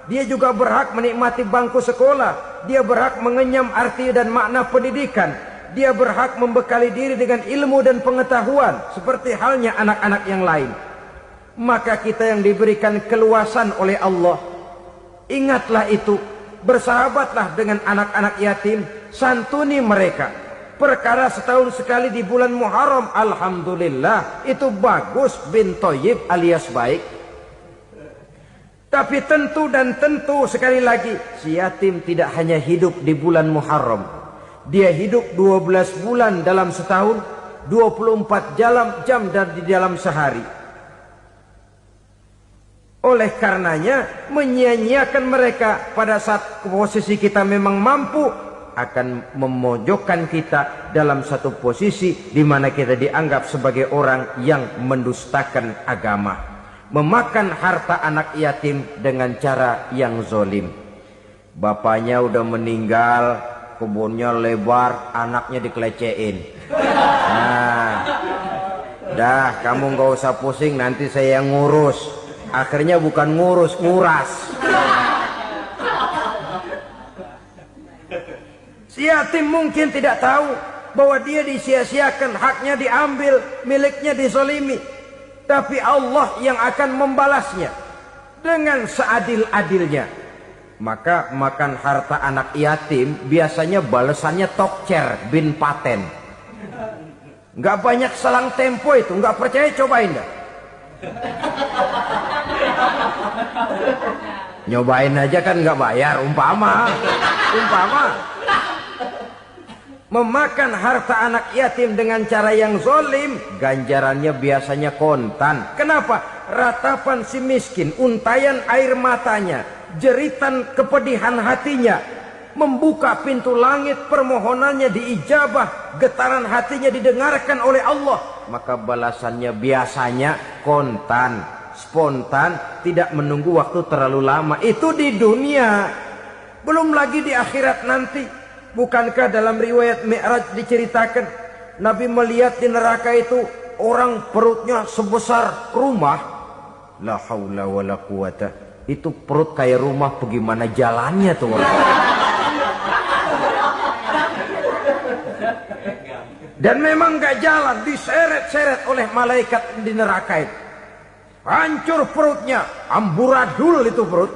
Dia juga berhak menikmati bangku sekolah. Dia berhak mengenyam arti dan makna pendidikan. Dia berhak membekali diri dengan ilmu dan pengetahuan seperti halnya anak-anak yang lain. Maka kita yang diberikan keluasan oleh Allah, ingatlah itu, bersahabatlah dengan anak-anak yatim, santuni mereka. Perkara setahun sekali di bulan Muharram, alhamdulillah, itu bagus, bin Thayyib alias baik. Tapi tentu dan tentu sekali lagi, si yatim tidak hanya hidup di bulan Muharram. Dia hidup 12 bulan dalam setahun, 24 jam di dalam sehari. Oleh karenanya, menyia-nyiakan mereka pada saat posisi kita memang mampu akan memojokkan kita dalam satu posisi di mana kita dianggap sebagai orang yang mendustakan agama. Memakan harta anak yatim dengan cara yang zolim. Bapaknya udah meninggal, kebunnya lebar, anaknya dikelecehin. Nah, dah kamu gak usah pusing, nanti saya yang ngurus. Akhirnya bukan ngurus, nguras. Si yatim mungkin tidak tahu bahwa dia disia-siakan, haknya diambil, miliknya dizolimi. Tapi Allah yang akan membalasnya dengan seadil-adilnya. Maka makan harta anak yatim biasanya balasannya tokcer bin paten. Nggak banyak selang tempo itu, nggak percaya cobain dah. Nyobain aja kan nggak bayar, umpama. Memakan harta anak yatim dengan cara yang zolim, ganjarannya biasanya kontan. Kenapa? Ratapan si miskin, untayan air matanya, jeritan kepedihan hatinya, membuka pintu langit, permohonannya diijabah, getaran hatinya didengarkan oleh Allah. Maka balasannya biasanya kontan, spontan, tidak menunggu waktu terlalu lama. Itu di dunia, belum lagi di akhirat nanti. Bukankah dalam riwayat Mi'raj diceritakan Nabi melihat di neraka itu orang perutnya sebesar rumah. La haula wala quwata. Itu perut kayak rumah, bagaimana jalannya tuh orang. Dan memang gak jalan, diseret-seret oleh malaikat di neraka itu. Hancur perutnya, amburadul itu perut.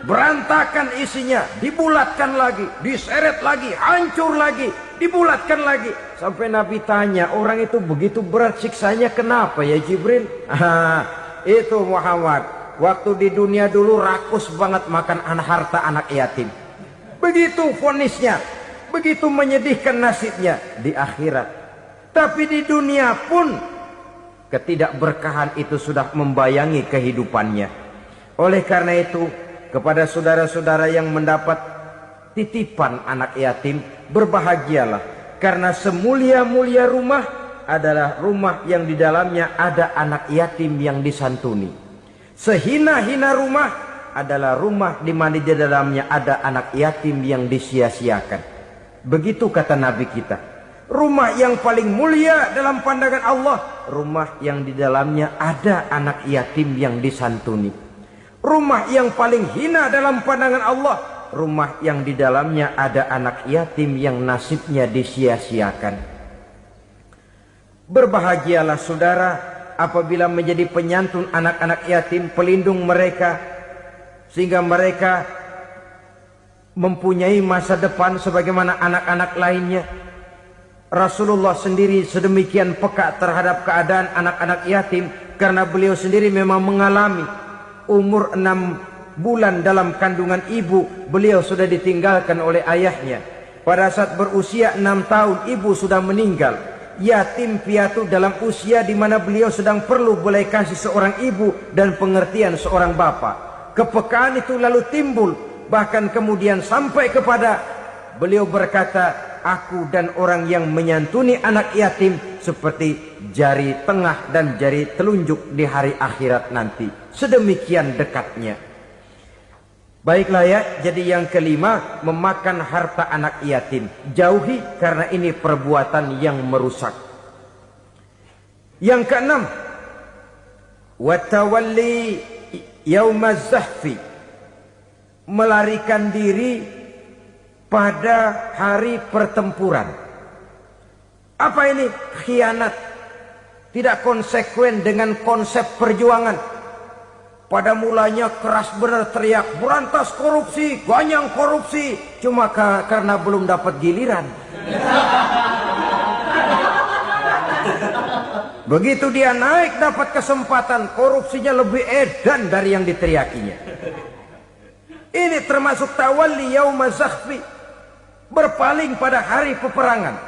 Berantakan isinya, dibulatkan lagi, diseret lagi, hancur lagi, dibulatkan lagi. Sampai Nabi tanya, orang itu begitu berat siksanya kenapa ya Jibril? Itu Muhammad, waktu di dunia dulu rakus banget makan harta anak yatim. Begitu vonisnya, begitu menyedihkan nasibnya di akhirat. Tapi di dunia pun ketidakberkahan itu sudah membayangi kehidupannya. Oleh karena itu, kepada saudara-saudara yang mendapat titipan anak yatim, berbahagialah, karena semulia-mulia rumah adalah rumah yang di dalamnya ada anak yatim yang disantuni. Sehina-hina rumah adalah rumah di mana di dalamnya ada anak yatim yang disia-siakan. Begitu kata Nabi kita. Rumah yang paling mulia dalam pandangan Allah, rumah yang di dalamnya ada anak yatim yang disantuni. Rumah yang paling hina dalam pandangan Allah, rumah yang di dalamnya ada anak yatim yang nasibnya disia-siakan. Berbahagialah saudara apabila menjadi penyantun anak-anak yatim, pelindung mereka, sehingga mereka mempunyai masa depan sebagaimana anak-anak lainnya. Rasulullah sendiri sedemikian peka terhadap keadaan anak-anak yatim karena beliau sendiri memang mengalami umur 6 bulan dalam kandungan ibu, beliau sudah ditinggalkan oleh ayahnya. Pada saat berusia 6 tahun ibu sudah meninggal. Yatim piatu dalam usia di mana beliau sedang perlu belas kasih seorang ibu dan pengertian seorang bapa. Kepekaan itu lalu timbul, bahkan kemudian sampai kepada beliau berkata, aku dan orang yang menyantuni anak yatim seperti jari tengah dan jari telunjuk di hari akhirat nanti. Sedemikian dekatnya. Baiklah ya, jadi yang kelima, memakan harta anak yatim. Jauhi karena ini perbuatan yang merusak. Yang keenam, watawalli yaumaz zahfi. Melarikan diri pada hari pertempuran. Apa ini? Khianat. Tidak konsekuen dengan konsep perjuangan. Pada mulanya keras benar teriak, berantas korupsi, ganyang korupsi. Cuma karena belum dapat giliran. Begitu dia naik dapat kesempatan, korupsinya lebih edan dari yang diteriakinya. Ini termasuk tawalli yaumaz zahfi. Berpaling pada hari peperangan.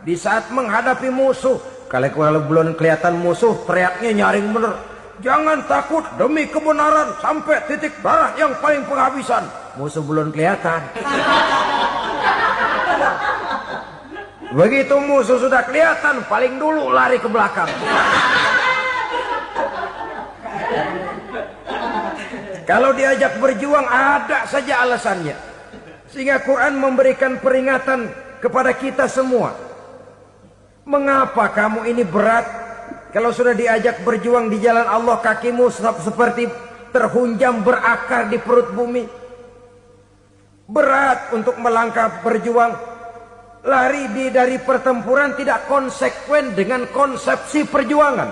Di saat menghadapi musuh. Kalau belum kelihatan musuh, teriaknya nyaring bener. Jangan takut demi kebenaran sampai titik darah yang paling penghabisan. Musuh belum kelihatan. Begitu musuh sudah kelihatan, paling dulu lari ke belakang. Kalau diajak berjuang ada saja alasannya. Sehingga Quran memberikan peringatan kepada kita semua. Mengapa kamu ini berat? Kalau sudah diajak berjuang di jalan Allah, kakimu seperti terhunjam berakar di perut bumi. Berat untuk melangkah berjuang. Lari dari pertempuran tidak konsekuen dengan konsepsi perjuangan.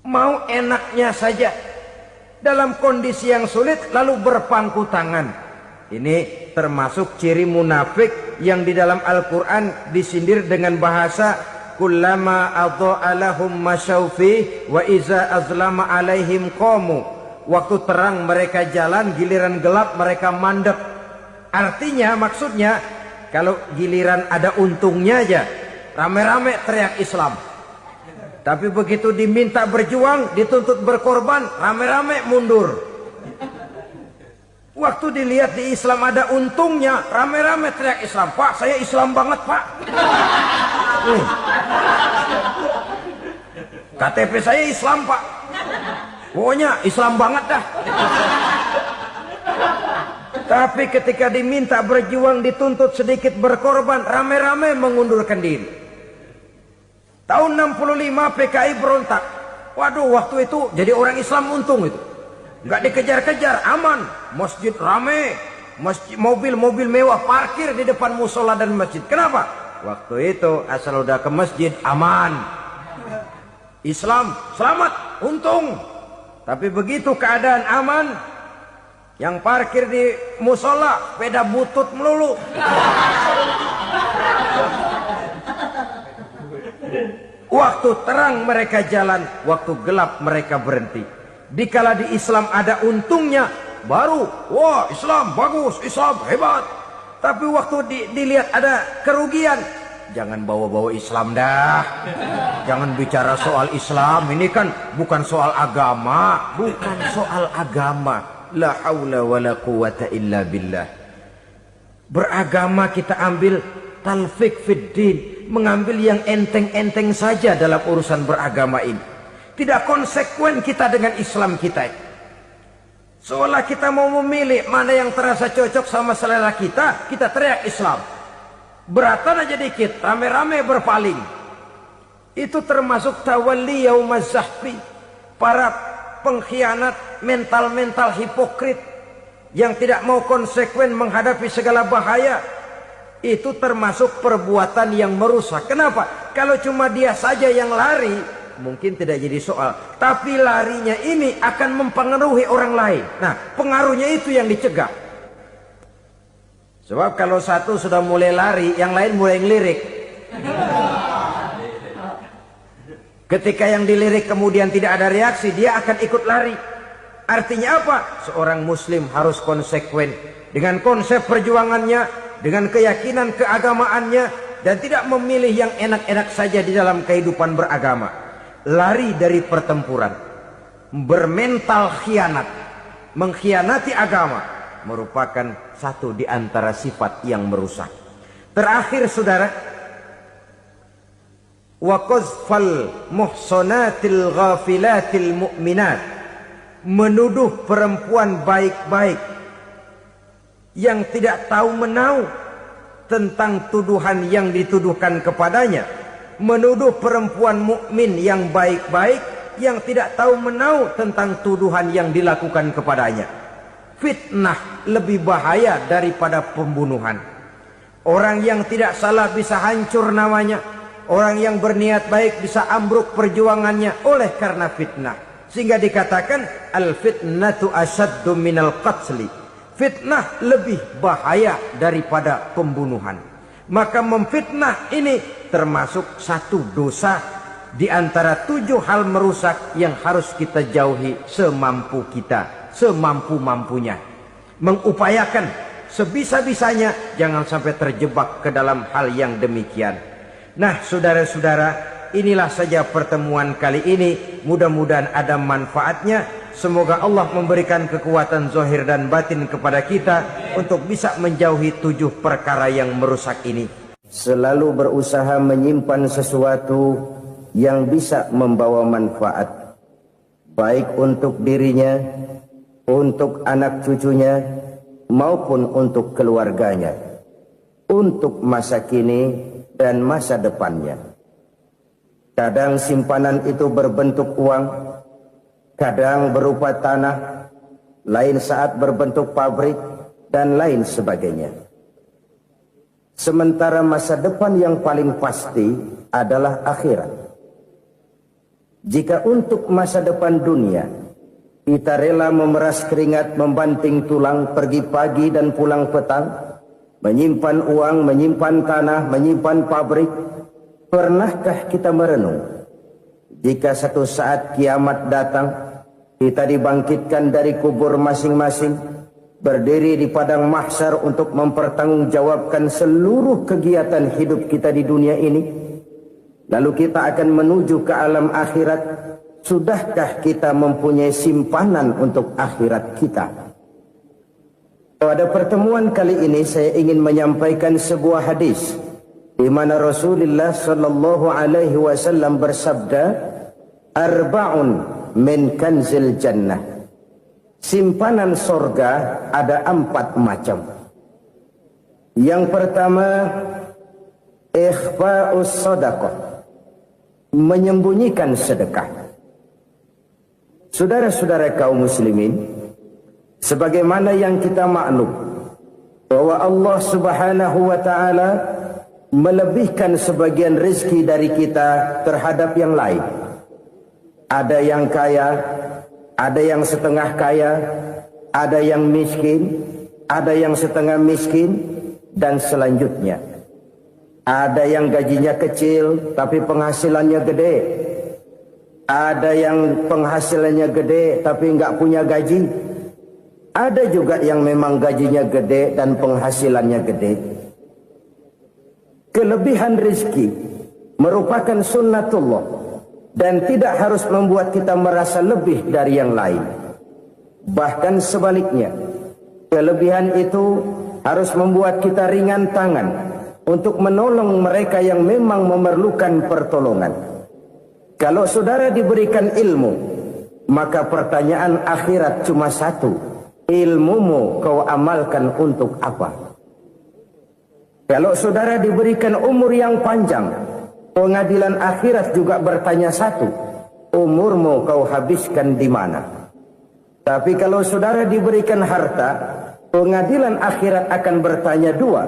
Mau enaknya saja. Dalam kondisi yang sulit lalu berpangku tangan. Ini termasuk ciri munafik yang di dalam Al-Quran disindir dengan bahasa kullama adha'a lahum masyaufi wa iza azlama alaihim qamu. Waktu terang mereka jalan, giliran gelap mereka mandek. Artinya, maksudnya kalau giliran ada untungnya aja rame-rame teriak Islam. Tapi begitu diminta berjuang, dituntut berkorban, rame-rame mundur. Waktu dilihat di Islam ada untungnya, rame-rame teriak Islam. Pak, saya Islam banget, Pak. KTP saya Islam, Pak. Pokoknya Islam banget dah. Tapi ketika diminta berjuang, dituntut sedikit berkorban, rame-rame mengundurkan diri. Tahun 65 PKI berontak. Waduh, waktu itu jadi orang Islam untung itu. Nggak dikejar-kejar, aman. Masjid rame, mobil-mobil mewah parkir di depan musola dan masjid. Kenapa? Waktu itu asal udah ke masjid aman. Islam selamat, untung. Tapi begitu keadaan aman, yang parkir di musola sepeda butut melulu. Waktu terang mereka jalan, waktu gelap mereka berhenti. Dikala di Islam ada untungnya, baru wah Islam bagus, Islam hebat. Tapi waktu dilihat ada kerugian, jangan bawa-bawa Islam dah. Jangan bicara soal Islam, ini kan bukan soal agama. Bukan soal agama. La haula wa la quwata illa billah. Beragama kita ambil talfik fid din, mengambil yang enteng-enteng saja dalam urusan beragama ini. Tidak konsekuen kita dengan Islam kita. Seolah kita mau memilih mana yang terasa cocok sama selera kita, kita teriak Islam. Beratan aja dikit, rame-rame berpaling. Itu termasuk tawalli yaumaz zahfi. Para pengkhianat, mental-mental hipokrit. yang tidak mau konsekuen menghadapi segala bahaya, itu termasuk perbuatan yang merusak. Kenapa? Kalau cuma dia saja yang lari, mungkin tidak jadi soal. Tapi larinya ini akan mempengaruhi orang lain. Nah, pengaruhnya itu yang dicegah. Sebab kalau satu sudah mulai lari, yang lain mulai ngelirik. Ketika yang dilirik kemudian tidak ada reaksi, dia akan ikut lari. Artinya apa? Seorang muslim harus konsekuen dengan konsep perjuangannya, dengan keyakinan keagamaannya, dan tidak memilih yang enak-enak saja di dalam kehidupan beragama. Lari dari pertempuran, bermental khianat, mengkhianati agama, merupakan satu di antara sifat yang merusak. Terakhir saudara, wa qazfal muhsanatil ghafilatil mu'minat, menuduh perempuan baik-baik yang tidak tahu menahu tentang tuduhan yang dituduhkan kepadanya, menuduh perempuan mukmin yang baik-baik yang tidak tahu menahu tentang tuduhan yang dilakukan kepadanya. Fitnah lebih bahaya daripada pembunuhan. Orang yang tidak salah bisa hancur namanya. Orang yang berniat baik bisa ambruk perjuangannya oleh karena fitnah. Sehingga dikatakan al-fitnatu asyaddu minal qatli. Fitnah lebih bahaya daripada pembunuhan. Maka memfitnah ini termasuk satu dosa di antara 7 hal merusak yang harus kita jauhi semampu kita, semampu-mampunya. Mengupayakan sebisa-bisanya jangan sampai terjebak ke dalam hal yang demikian. Nah, saudara-saudara, inilah saja pertemuan kali ini. Mudah-mudahan ada manfaatnya. Semoga Allah memberikan kekuatan zahir dan batin kepada kita untuk bisa menjauhi 7 perkara yang merusak ini. Selalu berusaha menyimpan sesuatu yang bisa membawa manfaat, baik untuk dirinya, untuk anak cucunya, maupun untuk keluarganya, untuk masa kini dan masa depannya. Kadang simpanan itu berbentuk uang, kadang berupa tanah, lain saat berbentuk pabrik, dan lain sebagainya. Sementara masa depan yang paling pasti adalah akhirat. Jika untuk masa depan dunia kita rela memeras keringat, membanting tulang, pergi pagi dan pulang petang, menyimpan uang, menyimpan tanah, menyimpan pabrik, pernahkah kita merenung jika satu saat kiamat datang, kita dibangkitkan dari kubur masing-masing, berdiri di padang mahsyar untuk mempertanggungjawabkan seluruh kegiatan hidup kita di dunia ini, lalu kita akan menuju ke alam akhirat. Sudahkah kita mempunyai simpanan untuk akhirat kita? Pada pertemuan kali ini saya ingin menyampaikan sebuah hadis di mana Rasulullah sallallahu alaihi wasallam bersabda, arba'un min kanzil jannah. Simpanan sorga ada 4 macam. Yang pertama, ikhfa'us sadaqah, menyembunyikan sedekah. Saudara-saudara kaum muslimin, sebagaimana yang kita maklum bahwa Allah Subhanahu wa taala melebihkan sebagian rezeki dari kita terhadap yang lain. Ada yang kaya, ada yang setengah kaya, ada yang miskin, ada yang setengah miskin, dan selanjutnya. Ada yang gajinya kecil tapi penghasilannya gede. Ada yang penghasilannya gede tapi nggak punya gaji. Ada juga yang memang gajinya gede dan penghasilannya gede. Kelebihan rezeki merupakan sunnatullah dan tidak harus membuat kita merasa lebih dari yang lain. Bahkan sebaliknya, kelebihan itu harus membuat kita ringan tangan untuk menolong mereka yang memang memerlukan pertolongan. Kalau saudara diberikan ilmu, maka pertanyaan akhirat cuma satu, ilmumu kau amalkan untuk apa? Kalau saudara diberikan umur yang panjang, pengadilan akhirat juga bertanya satu, umurmu kau habiskan di mana? Tapi kalau saudara diberikan harta, pengadilan akhirat akan bertanya dua.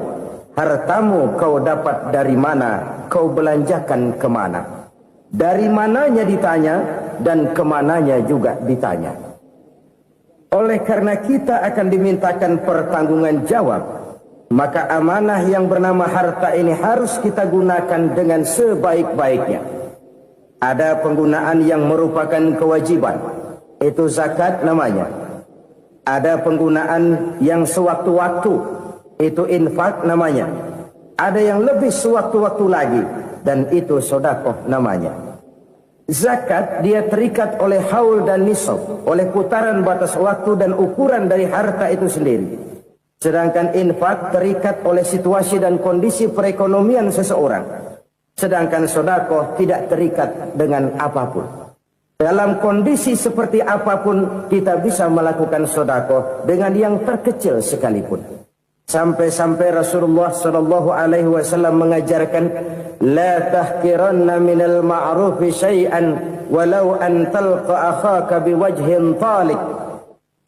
Hartamu kau dapat dari mana? Kau belanjakan kemana? Dari mananya ditanya, dan kemananya juga ditanya. Oleh karena kita akan dimintakan pertanggungan jawab, maka amanah yang bernama harta ini harus kita gunakan dengan sebaik-baiknya. Ada penggunaan yang merupakan kewajiban, itu zakat namanya. Ada penggunaan yang sewaktu-waktu, itu infak namanya. Ada yang lebih sewaktu-waktu lagi, dan itu sedekah namanya. Zakat dia terikat oleh haul dan nisab, oleh putaran batas waktu dan ukuran dari harta itu sendiri. Sedangkan infak terikat oleh situasi dan kondisi perekonomian seseorang. Sedangkan sedekah tidak terikat dengan apapun. Dalam kondisi seperti apapun kita bisa melakukan sedekah dengan yang terkecil sekalipun. Sampai-sampai Rasulullah sallallahu alaihi wasallam mengajarkan, la tahqiranna minal ma'rufi syai'an walau an talqa akhaka biwajhin talik.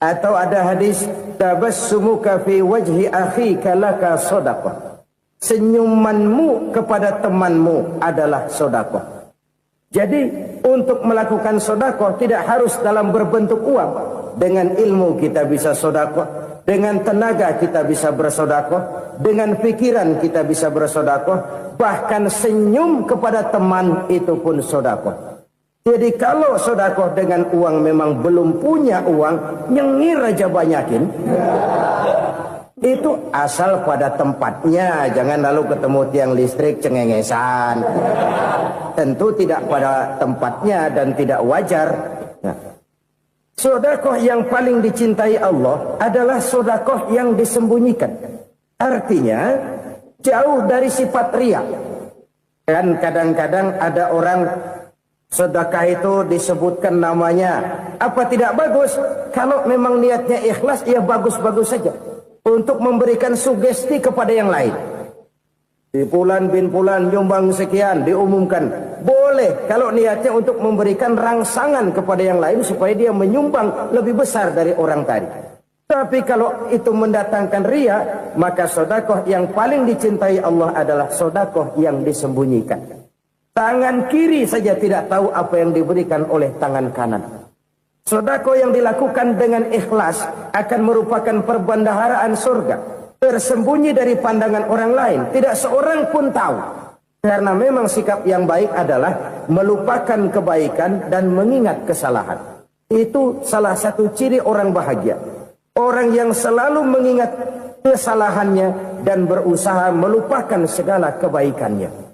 Atau ada hadis, tabassumuka fi wajhi akhika laka shadaqah. Senyumanmu kepada temanmu adalah sedekah. Jadi untuk melakukan sedekah tidak harus dalam berbentuk uang. Dengan ilmu kita bisa sedekah, dengan tenaga kita bisa bersedekah, dengan pikiran kita bisa bersedekah, bahkan senyum kepada teman itu pun sedekah. Jadi kalau sedekah dengan uang memang belum punya uang, nyengir aja banyakin. Itu asal pada tempatnya, jangan lalu ketemu tiang listrik cengengesan. Tentu tidak pada tempatnya dan tidak wajar. Nah, sedekah yang paling dicintai Allah adalah sedekah yang disembunyikan. Artinya jauh dari sifat riya. Kan kadang-kadang ada orang sedekah itu disebutkan namanya. Apa tidak bagus? Kalau memang niatnya ikhlas, ya bagus-bagus saja. Untuk memberikan sugesti kepada yang lain. Di Fulan bin Fulan nyumbang sekian, diumumkan. Boleh kalau niatnya untuk memberikan rangsangan kepada yang lain supaya dia menyumbang lebih besar dari orang tadi. Tapi kalau itu mendatangkan riya, maka sedekah yang paling dicintai Allah adalah sedekah yang disembunyikan. Tangan kiri saja tidak tahu apa yang diberikan oleh tangan kanan. Sedekah yang dilakukan dengan ikhlas akan merupakan perbendaharaan surga, tersembunyi dari pandangan orang lain, tidak seorang pun tahu. Karena memang sikap yang baik adalah melupakan kebaikan dan mengingat kesalahan. Itu salah satu ciri orang bahagia. Orang yang selalu mengingat kesalahannya dan berusaha melupakan segala kebaikannya.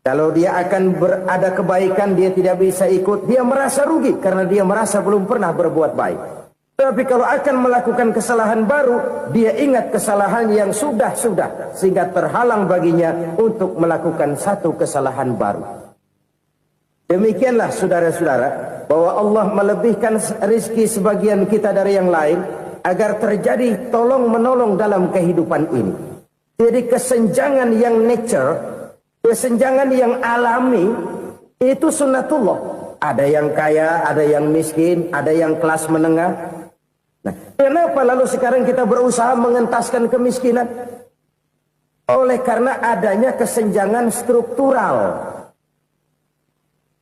Kalau dia akan berada kebaikan, dia tidak bisa ikut, dia merasa rugi karena dia merasa belum pernah berbuat baik. Tapi kalau akan melakukan kesalahan baru, dia ingat kesalahan yang sudah-sudah, sehingga terhalang baginya untuk melakukan satu kesalahan baru. Demikianlah saudara-saudara, bahwa Allah melebihkan rizki sebagian kita dari yang lain, agar terjadi tolong-menolong dalam kehidupan ini. Jadi kesenjangan yang nature, kesenjangan yang alami, itu sunnatullah. Ada yang kaya, ada yang miskin, ada yang kelas menengah. Nah, kenapa lalu sekarang kita berusaha mengentaskan kemiskinan? Oleh karena adanya kesenjangan struktural.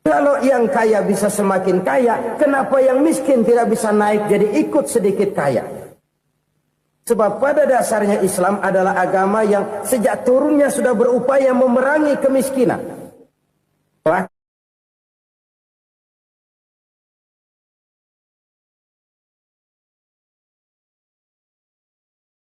Kalau yang kaya bisa semakin kaya, kenapa yang miskin tidak bisa naik jadi ikut sedikit kaya? Sebab pada dasarnya Islam adalah agama yang sejak turunnya sudah berupaya memerangi kemiskinan.